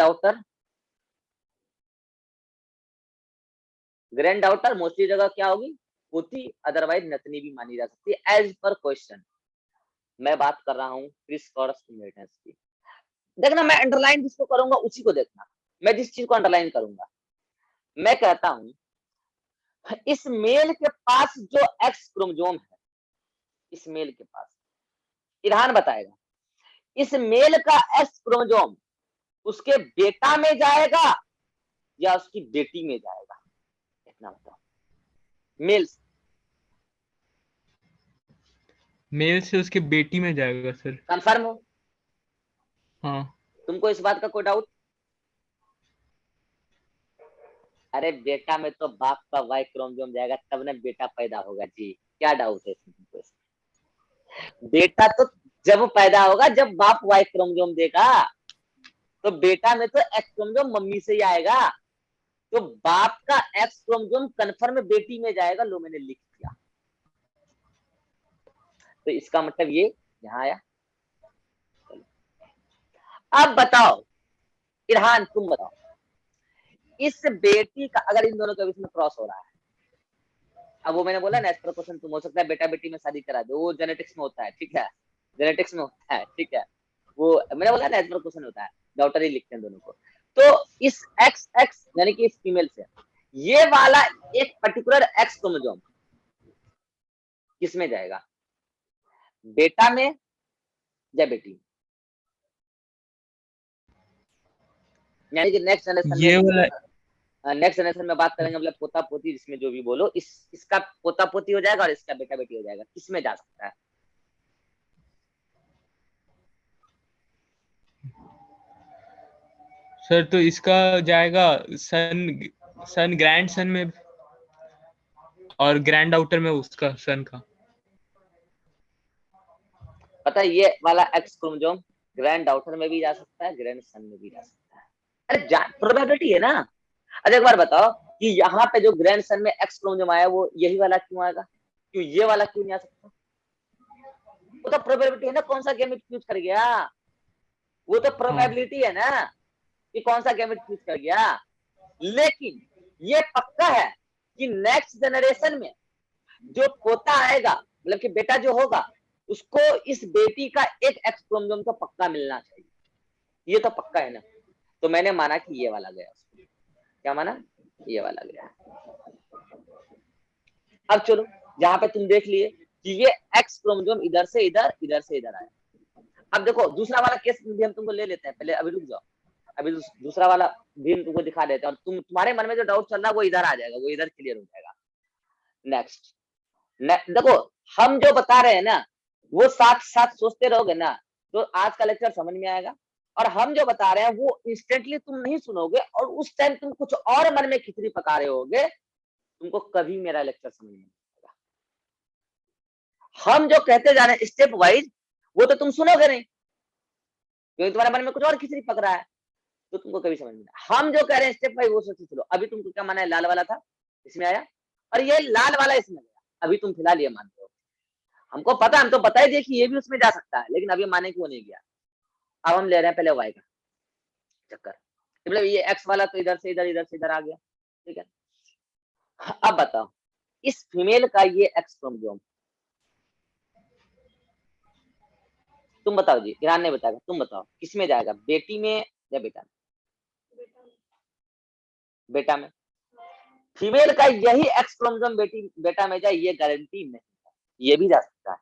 डाउटर मोस्टली जगह क्या होगी? पोती, अदरवाइज नतनी भी मानी जा सकती है एज पर क्वेश्चन। मैं बात कर रहा हूँ क्रिस क्रॉस इनहेरिटेंस की। देखना, मैं अंडरलाइन जिसको करूंगा उसी को देखना। मैं जिस चीज को अंडरलाइन करूंगा, मैं कहता हूं इस मेल के पास जो एक्स क्रोमोसोम है, इस मेल के पास, इरहान बताएगा, इस मेल का एक्स क्रोमोसोम उसके बेटा में जाएगा या उसकी बेटी में जाएगा? इतना बताओ। मेल से उसके बेटी में जाएगा सर। कंफर्म हो? हाँ। तुमको इस बात का कोई डाउट? अरे बेटा में तो बाप का वाई क्रोमोसोम जाएगा, तब ना बेटा पैदा होगा जी। क्या डाउट है तुमको? बेटा तो जब पैदा होगा जब बाप वाई क्रोमोसोम देगा, तो बेटा में तो एक्स क्रोमोसोम मम्मी से ही आएगा, तो बाप का एक्स क्रोमोसोम कन्फर्म बेटी में जाएगा। लो मैंने लिख दिया। तो इसका मतलब ये यहाँ आया। अब बताओ इरहान, तुम बताओ, इस बेटी का अगर इन दोनों के बीच में क्रॉस हो रहा है, अब वो मैंने बोला ना, एज पर क्वेश्चन तुम हो सकता है बेटा बेटी में शादी करा दो, वो जेनेटिक्स में होता है, ठीक है, जेनेटिक्स में होता है, ठीक है, वो मैंने बोला ना एज पर क्वेश्चन होता है, डॉटर ही लिखते हैं दोनों को। तो इस एक्स एक्स यानी कि इस फीमेल से ये वाला एक पर्टिकुलर एक्स क्रोमोसोम किसमें जाएगा? बेटा में या बेटी में? यानी कि नेक्स्ट जनरेशन में बात करेंगे, मतलब पोता पोती जिसमें जो भी बोलो, इसका पोता पोती हो जाएगा और इसका बेटा बेटी हो जाएगा, किसमें जा सकता है? सर तो इसका जाएगा सन ग्रैंड सन में, और ग्रैंड आउटर में उसका सन का। पता है ये वाला एक्स क्रोमोसोम ग्रैंड डाउटर में भी जा सकता है, ग्रैंड सन में भी जा सकता है। अरे प्रोबेबिलिटी है ना। अच्छा एक बार बताओ कि यहाँ पे जो ग्रैंड सन में एक्स क्रोमोसोम आया वो यही वाला क्यों आएगा? क्यों ये वाला क्यों नहीं आ सकता? वो तो प्रोबेबिलिटी है ना, कौन सा गैमेट चूज कर गया, वो तो प्रोबेबिलिटी है ना कि कौन सा गैमेट चूज कर गया। लेकिन ये पक्का है कि नेक्स्ट जनरेशन में जो पोता आएगा, मतलब कि बेटा जो होगा, उसको इस बेटी का एक एक्स क्रोमोसोम तो पक्का मिलना चाहिए, ये तो पक्का है ना। तो मैंने माना कि ये वाला गया, क्या माना, ये वाला गया। अब चलो जहां पे तुम देख लिए कि ये एक्स क्रोमोसोम इधर से इधर, इधर से इधर आया। अब देखो दूसरा वाला केस भी हम तुमको ले लेते हैं, पहले अभी रुक जाओ, अभी दूसरा वाला भी हम तुमको दिखा देते हैं, और तुम्हारे मन में जो डाउट चल रहा है वो इधर आ जाएगा, वो इधर क्लियर हो जाएगा। नेक्स्ट देखो, हम जो बता रहे हैं ना वो साथ साथ सोचते रहोगे ना तो आज का लेक्चर समझ में आएगा, और हम जो बता रहे हैं वो इंस्टेंटली तुम नहीं सुनोगे, और उस टाइम तुम कुछ और मन में खिचड़ी पका रहे होगे, तुमको कभी मेरा लेक्चर समझ में नहीं आएगा। हम जो कहते जा रहे हैं स्टेप वाइज वो तो तुम सुनोगे नहीं, क्योंकि तुम्हारे मन में कुछ और खिचड़ी पक रहा है, तो तुमको कभी समझ में नहीं। हम जो कह रहे हैं स्टेप वाइज वो सोचो चलो। अभी तुमको क्या माना है, लाल वाला था इसमें आया, और ये लाल वाला इसमें गया, अभी तुम फिलहाल ये मानते हो। हमको पता, हम तो बता ही दिए कि ये भी उसमें जा सकता है, लेकिन अभी माने कि वो नहीं गया। अब हम ले रहे हैं पहले वाई का चक्कर, मतलब ये एक्स वाला तो इधर से इधर, इधर से इधर आ गया, ठीक है। अब बताओ इस फीमेल का ये एक्स क्रोमोसोम, तुम बताओ जी, ईरान नहीं बताएगा, तुम बताओ किसमें जाएगा, बेटी में या बेटा में? बेटा में। फीमेल का यही एक्स क्रोमोसोम बेटा में जाए ये गारंटी नहीं है, ये भी जा सकता है।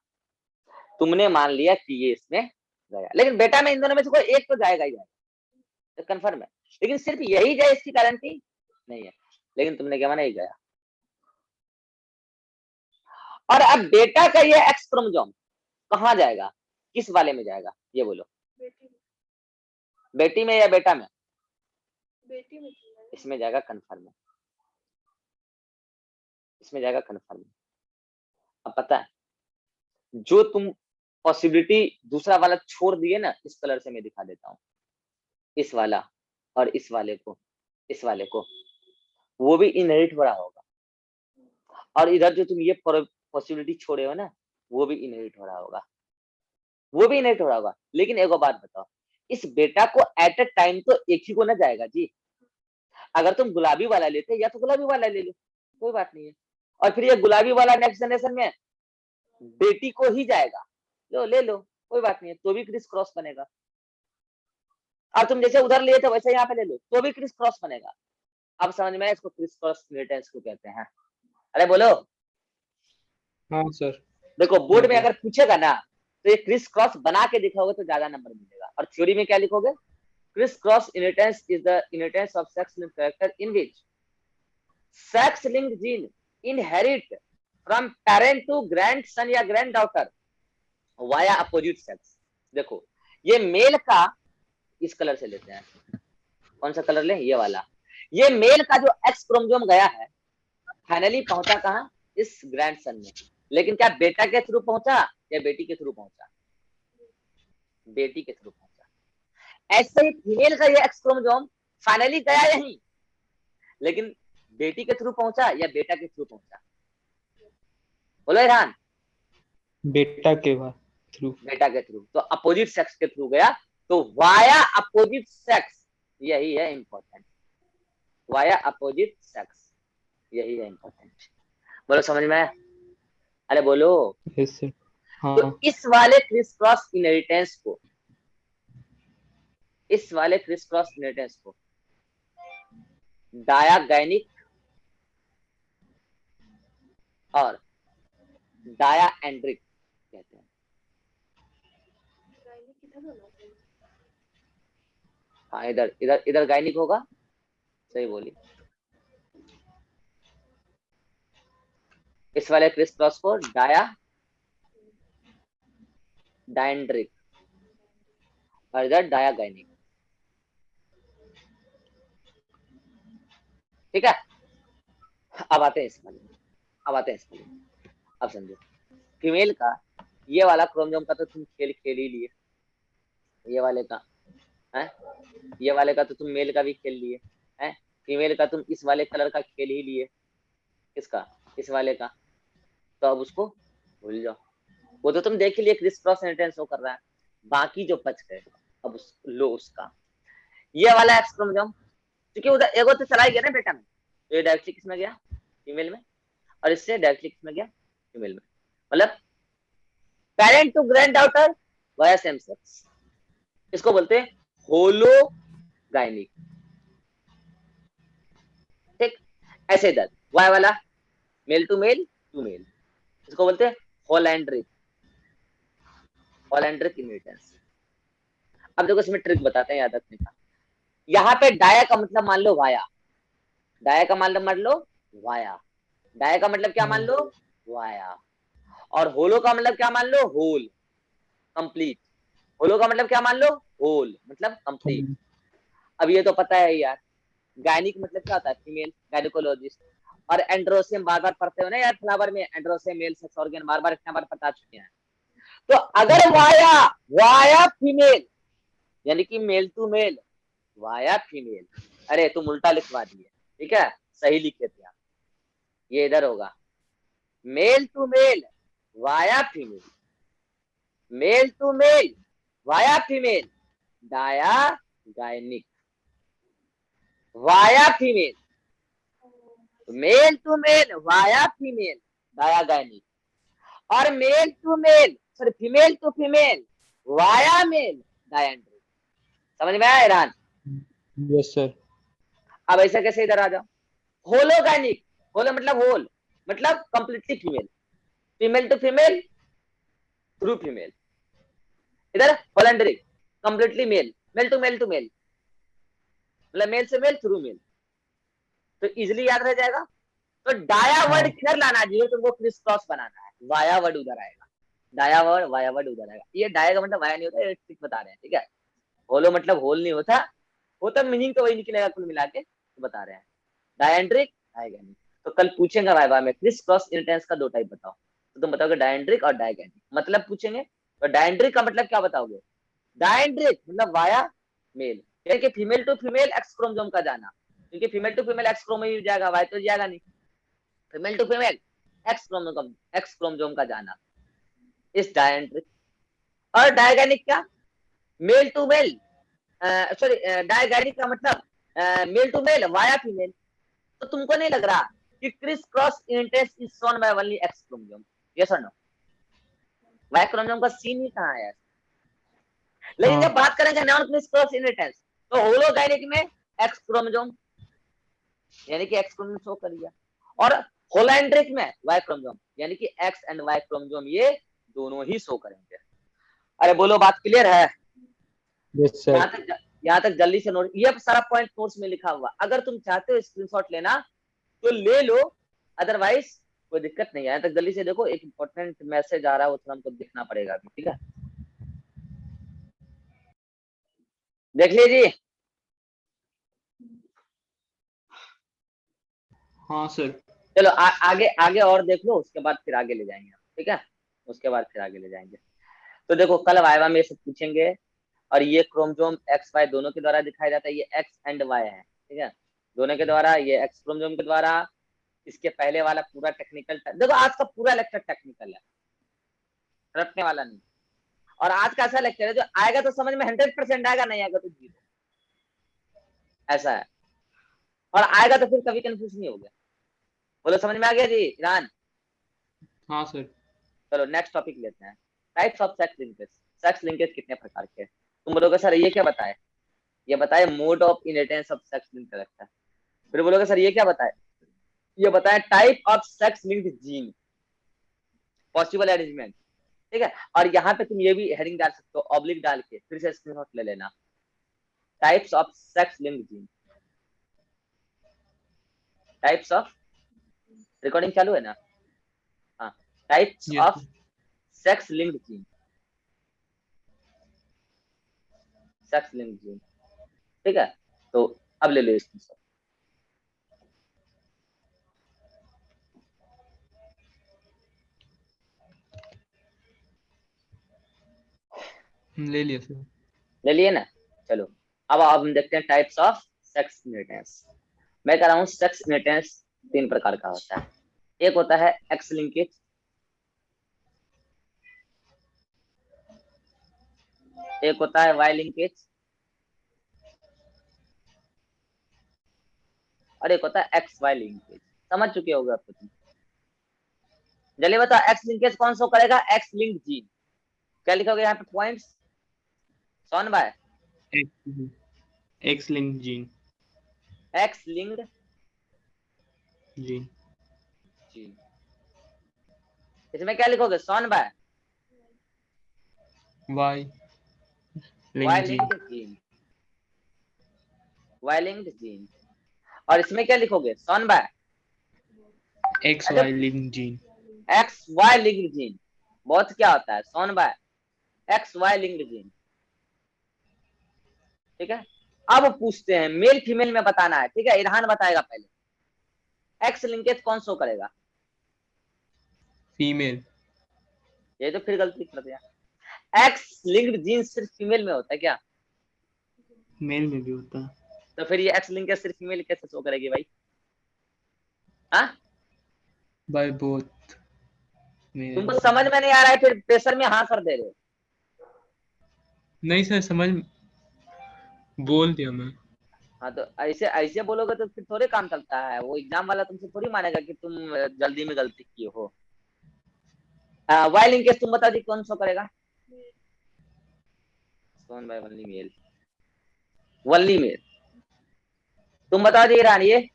तुमने मान लिया कि ये इसमें गया, लेकिन बेटा में इन दोनों में से कोई एक तो जाएगा ही जाएगा, तो कंफर्म है। लेकिन सिर्फ यही जाए इसकी गारंटी नहीं है, लेकिन तुमने क्या माना, ये गया। और अब बेटा का ये एक्स क्रोमोसोम कहाँ जाएगा, किस वाले में जाएगा, ये बोलो। बेटी में या बेटा में? बेटी में। इसमें जाएगा कंफर्म है, इसमें जाएगा कंफर्म। अब पता है जो तुम पॉसिबिलिटी दूसरा वाला छोड़ दिए ना, इस कलर से मैं दिखा देता हूँ, इस वाला और इस वाले को, इस वाले को, वो भी इनहेरिट हो रहा होगा, और इधर जो तुम ये पॉसिबिलिटी छोड़े हो ना, वो भी इनहेरिट हो रहा होगा, वो भी इनहेरिट हो रहा होगा। लेकिन एक बात बताओ, इस बेटा को एट अ टाइम तो एक ही को ना जाएगा जी। अगर तुम गुलाबी वाला लेते या तो गुलाबी वाला ले लो, कोई बात नहीं है, और फिर ये गुलाबी वाला नेक्स्ट जनरेशन में बेटी को ही जाएगा, लो ले लो, कोई बात नहीं है, तो भी क्रिस क्रॉस बनेगा। और तुम जैसे उधर लिए थे वैसे यहाँ पे ले लो, तो भी क्रिस क्रॉस बनेगा। अब समझ में, इसको क्रिस क्रॉस इनहेरिटेंस को कहते हैं। अरे बोलो। हाँ सर। देखो बोर्ड में अगर पूछेगा ना तो ये क्रिस क्रॉस बना के दिखाओगे तो ज्यादा नंबर मिलेगा, और थ्योरी में क्या लिखोगे, criss cross inheritance is the inheritance of sex linked character in which sex linked gene inherit from parent to grandson या granddaughter via opposite sex. देखो ये मेल का, इस कलर से लेते हैं, कौन सा कलर ले, ये वाला। ये मेल का जो एक्स क्रोमोसोम गया है फाइनली पहुंचा कहाँ, इस ग्रैंडसन में। लेकिन क्या बेटा के थ्रू पहुंचा या बेटी के थ्रू पहुंचा, बेटी के थ्रू पहुंचा। ऐसे ही फीमेल का ये एक्स क्रोमोसोम फाइनली गया यहीं, लेकिन बेटी के थ्रू पहुंचा या बेटा के थ्रू पहुंचा, बोलो इरहान। बेटा के थ्रू, बेटा के थ्रू, तो अपोजिट सेक्स के थ्रू गया, तो वाया अपोजिट सेक्स, यही है इंपॉर्टेंट, वाया अपोजिट सेक्स, यही है इंपॉर्टेंट। बोलो समझ में आया? अरे बोलो। Yes sir. हाँ। तो इस वाले क्रिस क्रॉस इनहेरिटेंस को, इस वाले क्रिस क्रॉस इनहेरिटेंस को डायागैनिक और डायाएंड्रिक कहते हैं। हाँ इधर इधर इधर गायनिक होगा, सही बोली। इस वाले क्रिस क्रॉस को डायएंड्रिक और इधर डायागैनिक, ठीक है। अब आते हैं इस वाले, अब आते हैं इस वाले। अब समझो फीमेल का ये वाला क्रोमोसोम का तो तुम खेल खेल ही लिए, ये वाले का है, ये वाले का तो तुम मेल का भी खेल लिए है, फीमेल का तुम इस वाले कलर का खेल ही लिए, किसका, इस वाले का। तो अब उसको भूल जाओ, वो तो तुम देख ही लिए क्रिस क्रॉस इनहेरिटेंस हो कर रहा है। बाकी जो बच गए अब लो उसका, ये वाला एक्स क्रोमोसोम, क्योंकि उधर एगो तो चला ही गया ना बेटा में, तो ये डायरेक्टली किसमें गया, फीमेल में, और इससे डायरेक्टली किसमें गया, फीमेल में। मतलब parent to granddaughter via same sex, इसको बोलते हैं होलोगाइनिक। ठीक, ऐसे इधर वाई वाला मेल टू मेल, इसको बोलते हैं होलैंड्रिक, होलैंड्रिक इनहेरिटेंस। अब देखो इसमें ट्रिक बताते हैं याद रखने का। यहाँ पे डाया का मतलब मान लो वाया, डाया का मतलब मान लो वाया, डाया का मतलब क्या मान लो वाया, और होलो का मतलब क्या मान लो होल, कंप्लीट। होलो का मतलब क्या मान लो होल, मतलब कंप्लीट। अब ये तो पता है यार, गायनिक मतलब क्या होता है फीमेल, गायनिकोलॉजिस्ट। और एंड्रोसियम बार बार पढ़ते हो ना यार फ्लावर में, एंड्रोसियम मेल सेक्स ऑर्गन, बार बार इतना बार पता चुके हैं। तो अगर वाया, वाया फीमेल यानी कि male to male, via female, अरे तुम उल्टा लिखवा दिए, ठीक है, सही लिखे थे आप, ये इधर होगा male to male via female, male to male via female, diagynic, via female, male to male via female, diagynic, और male to male sorry female to female via male, diandric. समझ में आया Iran? Yes sir. अब ऐसे कैसे इधर आ जाओ, होलोगाइनिक, होलो मतलब होल, मतलब completely female, female to female through female, इधर holandric completely male, male to male मतलब मेल से मेल थ्रू मेल, तो इजिली याद रह जाएगा। तो डाया वर्ड किधर लाना है, तुमको क्रिस क्रॉस बनाना है, वाया वर्ड उधर आएगा, डाया वर्ड वाया वर्ड उधर आएगा। ये डाया का मतलब वाया नहीं होता, ये ट्रिक बता रहे हैं, ठीक है। होलो मतलब होल नहीं होता, होता मीनिंग तो वही निकलेगा कुल मिला के, तो बता रहे हैं डायंड्रिक डायगैनिक। तो कल पूछेंगे वाइवा में क्रिस क्रॉस इनहेरिटेंस का 2 टाइप बताओ, तो तुम बताओगे डायंड्रिक और डायगैनिक, मतलब पूछेंगे तो डायंड्रिक का मतलब क्या बताओगे, डायंड्रिक मतलब वाया मेल, यानी कि female to female X chromosome का जाना, क्योंकि female to female X chromosome जाएगा, वाई तो जाएगा नहीं, female to female X chromosome का जाना, इस डायंड्रिक। और डायगैनिक क्या, male to male, sorry digynic का मतलब male to male via female. तो तुमको नहीं लग रहा कि criss cross inheritance is shown by only X chromosome, yes और नो? वाई क्रोमोसोम का सीन ही कहां है? लेकिन जब बात करेंगे नॉन क्रिस क्रॉस इनहेरिटेंस, तो होलोगाइनिक में एक्स क्रोमोसोम यानी कि एक्स क्रोमोसोम शो कर दिया, और होलैंड्रिक में वाई क्रोमोसोम यानी कि एक्स एंड वाई क्रोमोसोम ये दोनों ही शो करेंगे। अरे बोलो बात क्लियर है? Yes sir. यहाँ तक जल्दी से नोट, ये सारा पॉइंट नोट्स में लिखा हुआ, अगर तुम चाहते हो स्क्रीनशॉट लेना तो ले लो, अदरवाइज कोई दिक्कत नहीं है। यहाँ तक जल्दी से देखो, एक इंपॉर्टेंट मैसेज आ रहा है, वो थोड़ा हमको देखना पड़ेगा अभी, ठीक है, देख लीजिए। हाँ सर। चलो आगे आगे और देख लो, उसके बाद फिर आगे ले जाएंगे, ठीक है, उसके बाद फिर आगे ले जाएंगे। तो देखो कल वाइवा में सब पूछेंगे, और ये क्रोमोसोम एक्स वाई दोनों के द्वारा दिखाया जाता है, ये एक्स एंड वाई है, ठीक है, दोनों के द्वारा, ये एक्स क्रोमोसोम के द्वारा। इसके पहले वाला पूरा टेक्निकल, देखो आज का पूरा लेक्चर टेक्निकल है, रटने वाला नहीं। और आज का ऐसा लेक्चर है जो आएगा तो समझ में 100% आएगा, नहीं आएगा तो 0, ऐसा है। और आएगा तो फिर कभी कंफ्यूज नहीं होगा। बोलो समझ में आ गया जी ईरान? हाँ सर। चलो नेक्स्ट टॉपिक लेते हैं, types of sex linkage. Sex linkage कितने प्रकार के? तुम बोलोगे सर ये क्या बताए, ये बताए mode of inheritance of sex linked रखता है। फिर बोलोगे सर ये क्या बताए, ये बताए type of sex linked gene, possible arrangement, ठीक है। और यहाँ पे तुम ये भी हेडिंग डाल सकते हो, ऑब्लिक डाल के, फिर से स्क्रीनशॉट ले लेना, types of sex linked gene, types of, recording चालू है ना? हाँ, types yes of sex linked gene, sex linked gene, ठीक है। तो अब ले लो स्क्रीनशॉट, ले लिया सर। ले लिए ना? चलो अब हम देखते हैं टाइप्स ऑफ सेक्स इनहेरिटेंस। मैं कह रहा हूँ सेक्स इनहेरिटेंस 3 प्रकार का होता है। एक होता है एक्स लिंकेज, एक होता है वाई लिंकेज, और एक होता है एक्स वाई लिंकेज। समझ चुके होगे अब तो तुम। जल्दी बताओ एक्स लिंकेज कौन शो करेगा, एक्स लिंक्ड जीन, क्या लिखोगे यहाँ पे पॉइंट्स? सोन भाई, X linked gene. X linked gene. Gene, इसमें क्या लिखोगे सोन भाई? Y Y linked gene. Linked gene, Y linked gene. और इसमें क्या लिखोगे सोन भाई? एक्स अच्छा, Y linked gene. X Y linked gene, बहुत क्या होता है सोन भाई? एक्स वाई लिंक्ड जीन, ठीक है। अब पूछते हैं मेल फीमेल में बताना है, ठीक है। इरहान बताएगा पहले, एक्स लिंकेज कौन शो करेगा? फीमेल। ये तो फिर गलती कर दिया, एक्स लिंक्ड जीन सिर्फ फीमेल में होता है क्या? मेल में भी होता है। तो फिर ये एक्स लिंकेज सिर्फ फीमेल कैसे शो करेगी भाई? हाँ, बाय बोथ तुमको मेल। समझ में नहीं आ रहा है, फिर प्रेशर में हाँ कर दे रहे हो। नहीं सर, समझ बोल दिया मैं। हाँ, तो ऐसे ऐसे बोलोगे तो फिर थोड़े काम चलता है, वो एग्जाम वाला तुमसे थोड़ी मानेगा कि तुम जल्दी में गलती किए हो। वाई लिंकेज तुम बता दी कौन शो करेगा? सोन भाई वनली मेल, वनली मेल। तुम बता दी ईरान ये।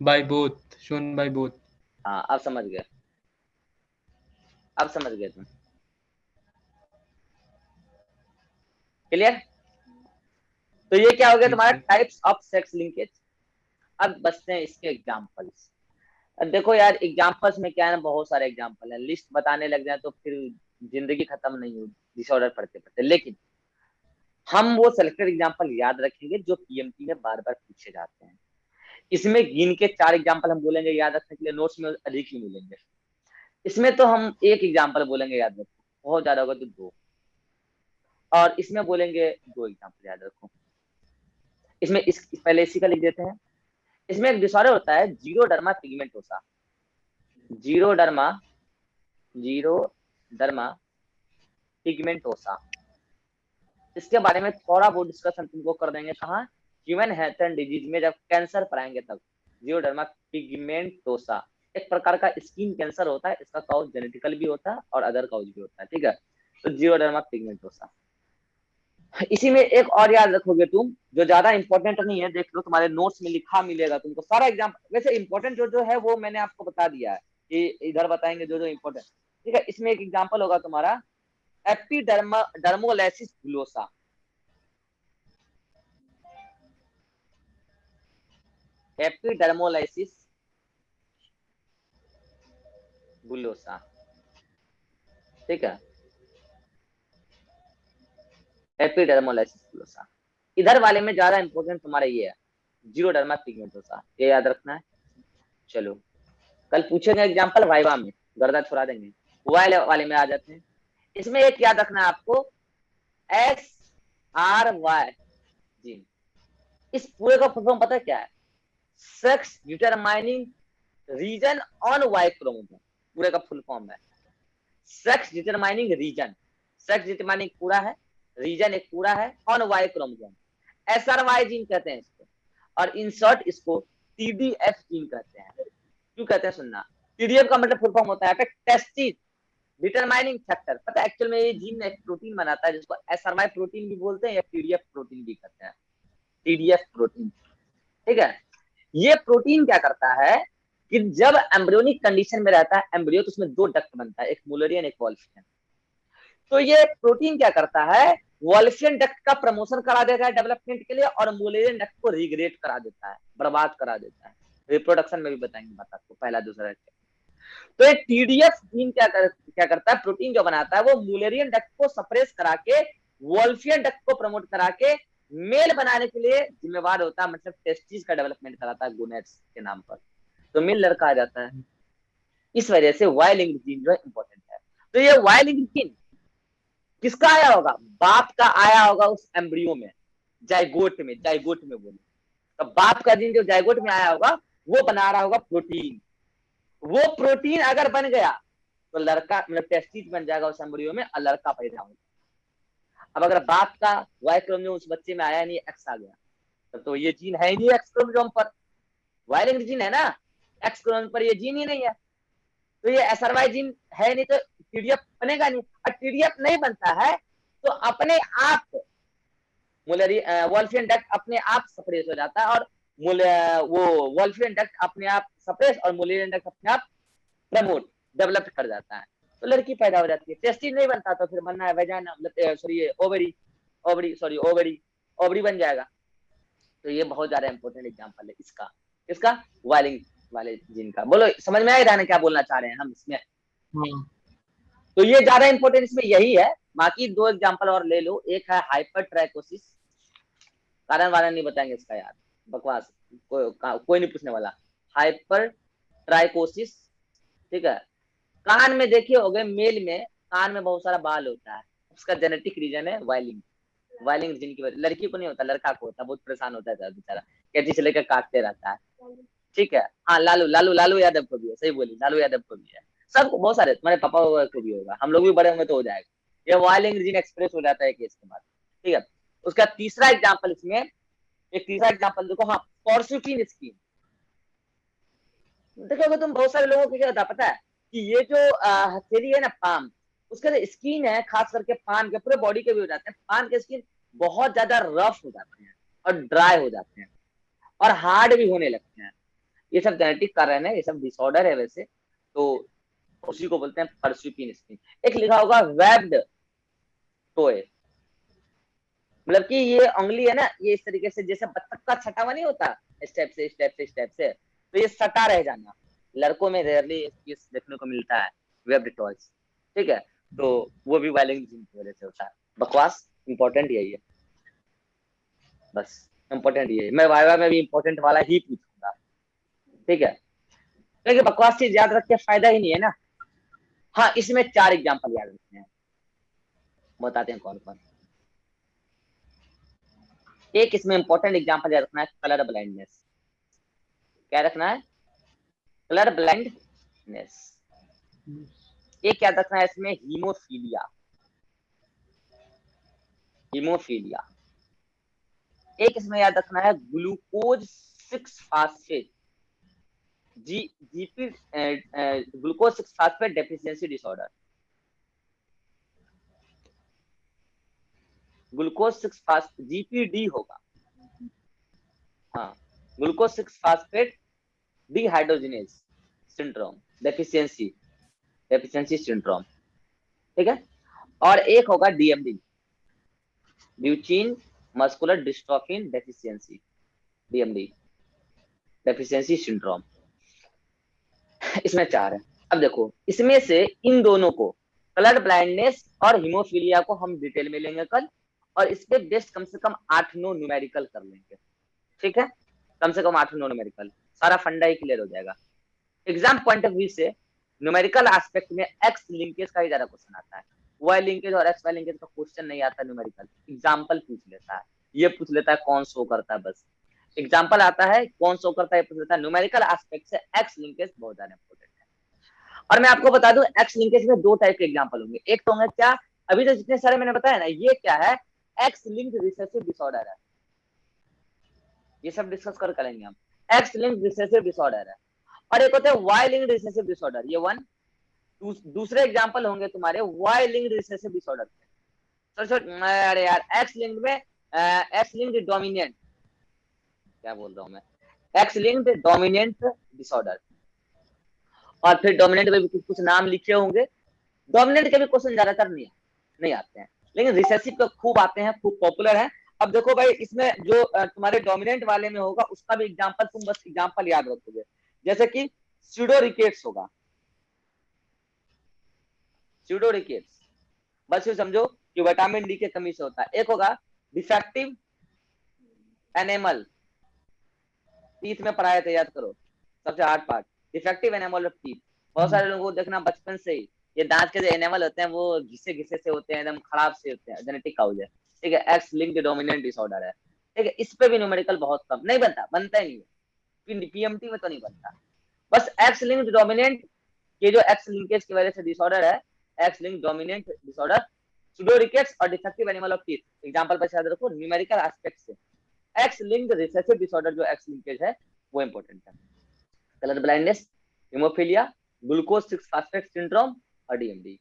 By both, shown by both. हाँ, अब समझ गए, अब समझ गए तुम, क्लियर। तो ये क्या हो गया ठीक तुम्हारा है। Types of sex linkage. अब बचते हैं इसके एग्जांपल्स। देखो यार, एग्जांपल्स में क्या है ना, बहुत सारे एग्जांपल है, लिस्ट बताने लग जाए तो फिर जिंदगी खत्म नहीं होगी डिसऑर्डर पढ़ते पढ़ते। लेकिन हम वो सेलेक्टेड एग्जांपल याद रखेंगे जो पीएमटी में बार बार पूछे जाते हैं। इसमें गिन के 4 एग्जांपल हम बोलेंगे याद रखने के लिए, नोट्स में अधिक ही मिलेंगे। इसमें तो हम एक एग्जांपल बोलेंगे याद रखो, बहुत ज्यादा होगा तो 2, और इसमें बोलेंगे 2 एग्जांपल याद रखो। इसमें पहले इसी का लिख देते हैं। इसमें एक डिसऑर्डर होता है जीरोडर्मा पिगमेंटोसा, जीरोडर्मा, जीरोडर्मा पिगमेंटोसा। इसके बारे में थोड़ा बहुत डिस्कशन तुमको कर देंगे, कहाँ, ह्यूमन हेल्थ डिजीज में जब कैंसर पढ़ाएंगे तब। जीरोडर्मा पिगमेंटोसा एक प्रकार का स्किन कैंसर होता है, इसका कॉज जेनेटिकल भी होता है और अदर कॉज भी होता है, ठीक है। तो जीरोडर्मा पिगमेंटोसा। इसी में एक और याद रखोगे तुम, जो ज्यादा इंपॉर्टेंट नहीं है, देख लो तुम्हारे नोट्स में लिखा मिलेगा तुमको सारा एग्जाम। वैसे इंपॉर्टेंट जो जो है वो मैंने आपको बता दिया है कि इधर बताएंगे जो जो इंपॉर्टेंट, ठीक है। इसमें एक एग्जाम्पल होगा तुम्हारा डर्मोलाइसिस बुलोसा, एपिडर्मोलाइसिस बुलोसा, ठीक है, एपिडर्मोलाइसिस बुलोसा। इधर वाले में ज्यादा इंपॉर्टेंट तुम्हारा ये है जीरोडर्मा पिगमेंटोसा, ये याद रखना है। चलो, कल पूछेंगे एग्जाम्पल वाइवा में, गर्दा छुड़ा देंगे। वाले में आ जाते हैं। इसमें एक याद रखना है आपको, SRY जीन। इस पूरे का फुल फॉर्म पता है क्या है? Sex determining region on Y chromosome, पूरे का फुल फॉर्म है sex determining region. Sex determining पूरा है, रीजन एक पूरा है, on Y chromosome, SRY gene कहते हैं इसको। और इंसर्ट इसको TDF जीन कहते हैं। क्यों कहते हैं सुनना, TDF का मतलब फुल फॉर्म होता है टेस्टिस डिटरमाइनिंग फैक्टर। पता है एक्चुअल में ये जीन एक प्रोटीन बनाता है जिसको SRY प्रोटीन भी बोलते हैं या TDF प्रोटीन भी कहते हैं, TDF प्रोटीन, ठीक है। ये प्रोटीन क्या करता है कि जब एम्ब्रियोनिक कंडीशन में रहता है एम्ब्रियो, तो उसमें 2 डक्ट बनता है, एक मुलरियन एक वॉल्फियन। तो ये प्रोटीन क्या करता है, वॉल्फियन डक्ट का प्रमोशन करा देता है डेवलपमेंट के लिए, और मुलरियन डक्ट को रिग्रेट करा देता है, बर्बाद करा देता है। रिप्रोडक्शन में भी बताएंगे बात आपको, पहला दूसरा। तो एक TDF जीन क्या करता है, प्रोटीन जो बनाता है वो मुलेरियन डक्ट को सप्रेस करा के वॉल्फियन डक्ट को प्रमोट करा के मेल बनाने के लिए जिम्मेवार होता है, मतलब टेस्टिस का डेवलपमेंट कराता है गोनेट्स के नाम पर, तो मेल लड़का आ जाता है। इस वजह से वाई लिंक्ड जीन जो है इंपॉर्टेंट है। तो ये वाई लिंक्ड जीन किसका आया होगा, बाप का आया होगा उस एम्ब्रियो में, जाइगोट में, जाइगोट में बोले तो बाप का जीन जो जाइगोट में आया होगा वो बना रहा होगा प्रोटीन। वो प्रोटीन अगर बन गया तो लड़का मतलब टेस्टिस बन जाएगा उस एम्ब्रियो में और लड़का पैदा होगा। अब अगर बाप का वाई क्रोमोसोम उस बच्चे में आया नहीं, एक्स आ गया, तो ये जीन है ही नहीं एक्स क्रोमोसोम पर, वाई लिंक्ड जीन है ना, एक्स क्रोमोसोम पर ये जीन ही नहीं है। तो ये SRY जीन है नहीं तो TDF बनेगा नहीं, और TDF नहीं बनता है तो अपने आप वोल्फियन डक्ट अपने आप सप्रेस हो जाता है, और वो वोल्फियन डक्ट अपने आप सप्रेस और मुलेरियन डक्ट अपने आप प्रमोट डेवलप कर जाता है, तो लड़की पैदा हो जाती है। टेस्टिस नहीं बनता तो फिर बनना है वेजाइना, सॉरी ओवरी, ओवरी बन जाएगा। तो ये बहुत ज्यादा इंपॉर्टेंट एग्जांपल है इसका, इसका वायलिंग वाले जीन का। बोलो समझ में आ रहा है क्या बोलना चाह रहे हैं हम इसमें? तो ये ज्यादा इंपॉर्टेंट इसमें यही है। बाकी दो एग्जांपल और ले लो, एक है हाइपर ट्राइकोसिस, कारण वारण नहीं बताएंगे इसका यार, बकवास, कोई नहीं पूछने वाला। हाइपर ट्राइकोसिस, ठीक है। कान में देखिए होगे, मेल में कान में बहुत सारा बाल होता है, उसका जेनेटिक रीजन है वायलिंग, वायलिंग जीन की वजह। लड़की को नहीं होता, लड़का को होता, बहुत परेशान होता है बेचारा, कैंची से लेकर काटते रहता है, ठीक है। हाँ लालू यादव को भी है, सही बोली, लालू यादव को भी है, सबको, बहुत सारे, तुम्हारे पापा को भी होगा, हम लोग भी बड़े होंगे तो हो जाएगा। ये वायलिंग जीन एक्सप्रेस हो जाता है केस के बाद, ठीक है। उसका तीसरा एग्जाम्पल इसमें, एक तीसरा एग्जाम्पल देखो, हाँ, पॉर्सिफिन स्कीन। देखोगे तुम बहुत सारे लोगों को क्या होता है पता है, कि ये जो हथेली है ना पाम, उसका जो स्किन है, खास करके पाम के, पूरे बॉडी के भी हो जाते हैं, पाम के स्किन बहुत ज्यादा रफ हो जाते हैं और ड्राई हो जाते हैं और हार्ड भी होने लगते हैं। ये सब जेनेटिक कारण है, ये सब डिसऑर्डर है वैसे, तो उसी को बोलते हैं पर्सिपिन स्किन। एक लिखा होगा वेब्ड टोए, मतलब कि ये उंगली है ना, ये इस तरीके से जैसे बत्तख का छटा हुआ नहीं होता, स्टेप से स्टेप से स्टेप से, तो ये सटा रह जाना, लड़कों में रेयरली केस देखने को मिलता है, वेब्ड टॉयज, ठीक है। तो वो भी वायलिंग जीन की वजह से होता है। बकवास, इंपॉर्टेंट यही है, बस इंपॉर्टेंट यही है। मैं वाइवा में भी इंपॉर्टेंट वाला ही पूछूंगा, ठीक है, क्योंकि बकवास चीज याद रख के फायदा ही नहीं है ना। हाँ, इसमें 4 एग्जाम्पल याद रखते हैं, बताते हैं कौन कौन। एक इसमें इंपॉर्टेंट एग्जाम्पल याद रखना है, कलर ब्लाइंडनेस। क्या रखना है? Colour blindness. एक याद रखना है इसमें, हीमोफीलिया, हीमोफीलिया। एक इसमें याद रखना है, glucose 6 phosphate, GP, glucose 6 phosphate deficiency disorder. Glucose 6 phosphate, GPD होगा, हाँ, glucose 6 phosphate dehydrogenase syndrome, deficiency, deficiency syndrome, ठीक है। और एक होगा डीएमडी, ल्यूचिन muscular dystrophin deficiency, DMD, deficiency syndrome. इसमें 4 है। अब देखो, इसमें से इन दोनों को, कलर ब्लाइंडनेस और हीमोफीलिया को हम डिटेल में लेंगे कल, और इस पे बेस्ट कम से कम 8-9 न्यूमेरिकल कर लेंगे, ठीक है। कम से कम 8-9 न्यूमेरिकल, सारा फंडा ही क्लियर हो जाएगा। एग्जाम पॉइंट ऑफ व्यू से न्यूमेरिकल एस्पेक्ट में एक्स लिंकेज का ही ज्यादा क्वेश्चन आता है, वाई लिंकेज और एक्स वाई लिंकेज का क्वेश्चन नहीं आता न्यूमेरिकल, एग्जाम्पल पूछ लेता है, ये पूछ लेता है कौन शो करता है, बस एग्जाम्पल आता है, कौन शो करता है पूछ लेता है। न्यूमेरिकल एस्पेक्ट से एक्स लिंकेज बहुत ज्यादा इंपॉर्टेंट है। और मैं आपको बता दूं, एक्स लिंकेज में 2 टाइप के एग्जाम्पल होंगे। एक तो होंगे क्या, अभी तो जितने सारे मैंने बताया ना, ये क्या है, एक्स लिंक्ड रिसेसिव डिसऑर्डर है, ये सब डिस्कस कर करेंगे हम। एक्स लिंक्ड रिसेसिव डिसऑर्डर है। और एक होता है वाई लिंक्ड रिसेसिव डिसऑर्डर, ये वन। दूसरे एग्जांपल होंगे तुम्हारे वाई लिंक्ड रिसेसिव डिसऑर्डर के। अरे यार, एक्स लिंक्ड में एक्स लिंक्ड डोमिनेंट, क्या बोल रहा हूँ मैं, एक्स लिंक्ड डोमिनेंट डिसऑर्डर। और फिर डोमिनेंट में भी कुछ नाम लिखे होंगे। डोमिनेंट के भी क्वेश्चन ज्यादातर नहीं आते हैं, लेकिन रिसेसिव के खूब आते हैं, खूब पॉपुलर है। अब देखो भाई, इसमें जो तुम्हारे डोमिनेंट वाले में होगा, उसका भी एग्जांपल तुम बस एग्जांपल याद रखोगे, जैसे कि स्यूडो रिकेट्स होगा, स्यूडो रिकेट्स, बस ये समझो कि विटामिन डी की कमी से होता है। एक होगा डिफेक्टिव एनिमल, टीथ में पढ़ाया था, याद करो, सबसे hard part, defective enamel of teeth. बहुत सारे लोगों को देखना बचपन से ही, ये दांत के जो एनिमल होते हैं वो घिसे घिसे से होते हैं, एकदम खराब से होते हैं, जेनेटिक काउज है, ठीक है। एक्स लिंक्ड डोमिनेंट डिसऑर्डर है, ठीक है। इस पे भी न्यूमेरिकल बहुत कम, नहीं बनता ही नहीं है, पीएमटी में तो नहीं बनता। बस एक्स लिंक्ड डोमिनेंट, ये जो एक्स लिंकेज की वजह से डिसऑर्डर है, X linked dominant disorder, pseudo rickets और defective enamel of teeth, example पर याद रखो न्यूमेरिकल एस्पेक्ट से। एक्स लिंक्ड रिसेसिव डिसऑर्डर जो एक्स लिंकेज है वो इंपॉर्टेंट है। Colour blindness, haemophilia, glucose 6 phosphate syndrome और डीएमडी।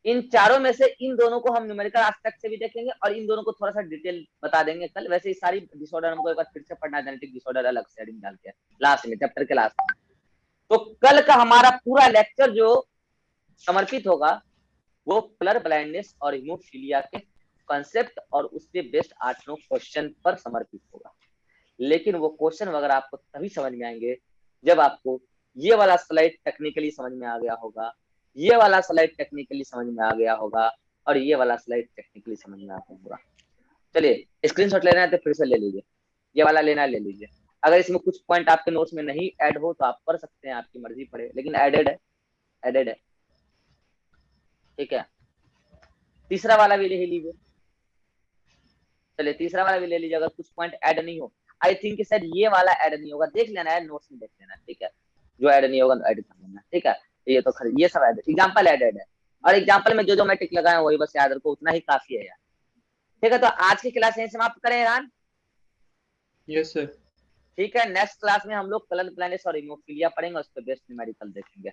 इन चारों में से इन दोनों को हम न्यूमेरिकल एस्पेक्ट से भी देखेंगे और इन दोनों को थोड़ा सा डिटेल बता देंगे कल। वैसे ये सारी डिसऑर्डर हमको एक बार फिर से पढ़ना है, जेनेटिक डिसऑर्डर अलग से हेडिंग डाल के लास्ट में, चैप्टर के लास्ट में। तो कल का हमारा पूरा लेक्चर जो समर्पित होगा वो कलर ब्लाइंडनेस और हीमोफीलिया के कंसेप्ट और उसके बेस्ट 8-9 क्वेश्चन पर समर्पित होगा। लेकिन वो क्वेश्चन वगैरह आपको तभी समझ में आएंगे जब आपको ये वाला स्लाइड टेक्निकली समझ में आ गया होगा, ये वाला स्लाइड टेक्निकली समझ में आ गया होगा और ये वाला स्लाइड टेक्निकली समझ में आ गया होगा। चलिए स्क्रीनशॉट लेना है तो फिर से ले लीजिए, ये वाला लेना है ले लीजिए। अगर इसमें कुछ पॉइंट आपके नोट्स में नहीं ऐड हो तो आप पढ़ सकते हैं, आपकी मर्जी पढ़े, लेकिन एडेड है, एडेड है, ठीक है। तीसरा वाला भी ले लीजिए, चलिए तीसरा वाला भी ले लीजिए। अगर कुछ पॉइंट ऐड नहीं हो, आई थिंक शायद ये वाला ऐड नहीं होगा, देख लेना है नोट्स में, देख लेना, ठीक है। जो ऐड नहीं होगा ऐड कर लेना, ठीक है। ये तो खरीद, ये सब ऐड, एग्जांपल ऐडेड है और एग्जांपल में जो जो मैं टिक लगाया वही बस याद रखो, उतना ही काफी है यार, ठीक है। तो आज की क्लास यहीं समाप्त करें ईरान? Yes sir. ठीक है, नेक्स्ट क्लास में हम लोग कलर ब्लाइंडनेस और हीमोफीलिया पढ़ेंगे, उस पर बेस्ट न्यूमेरिकल देखेंगे।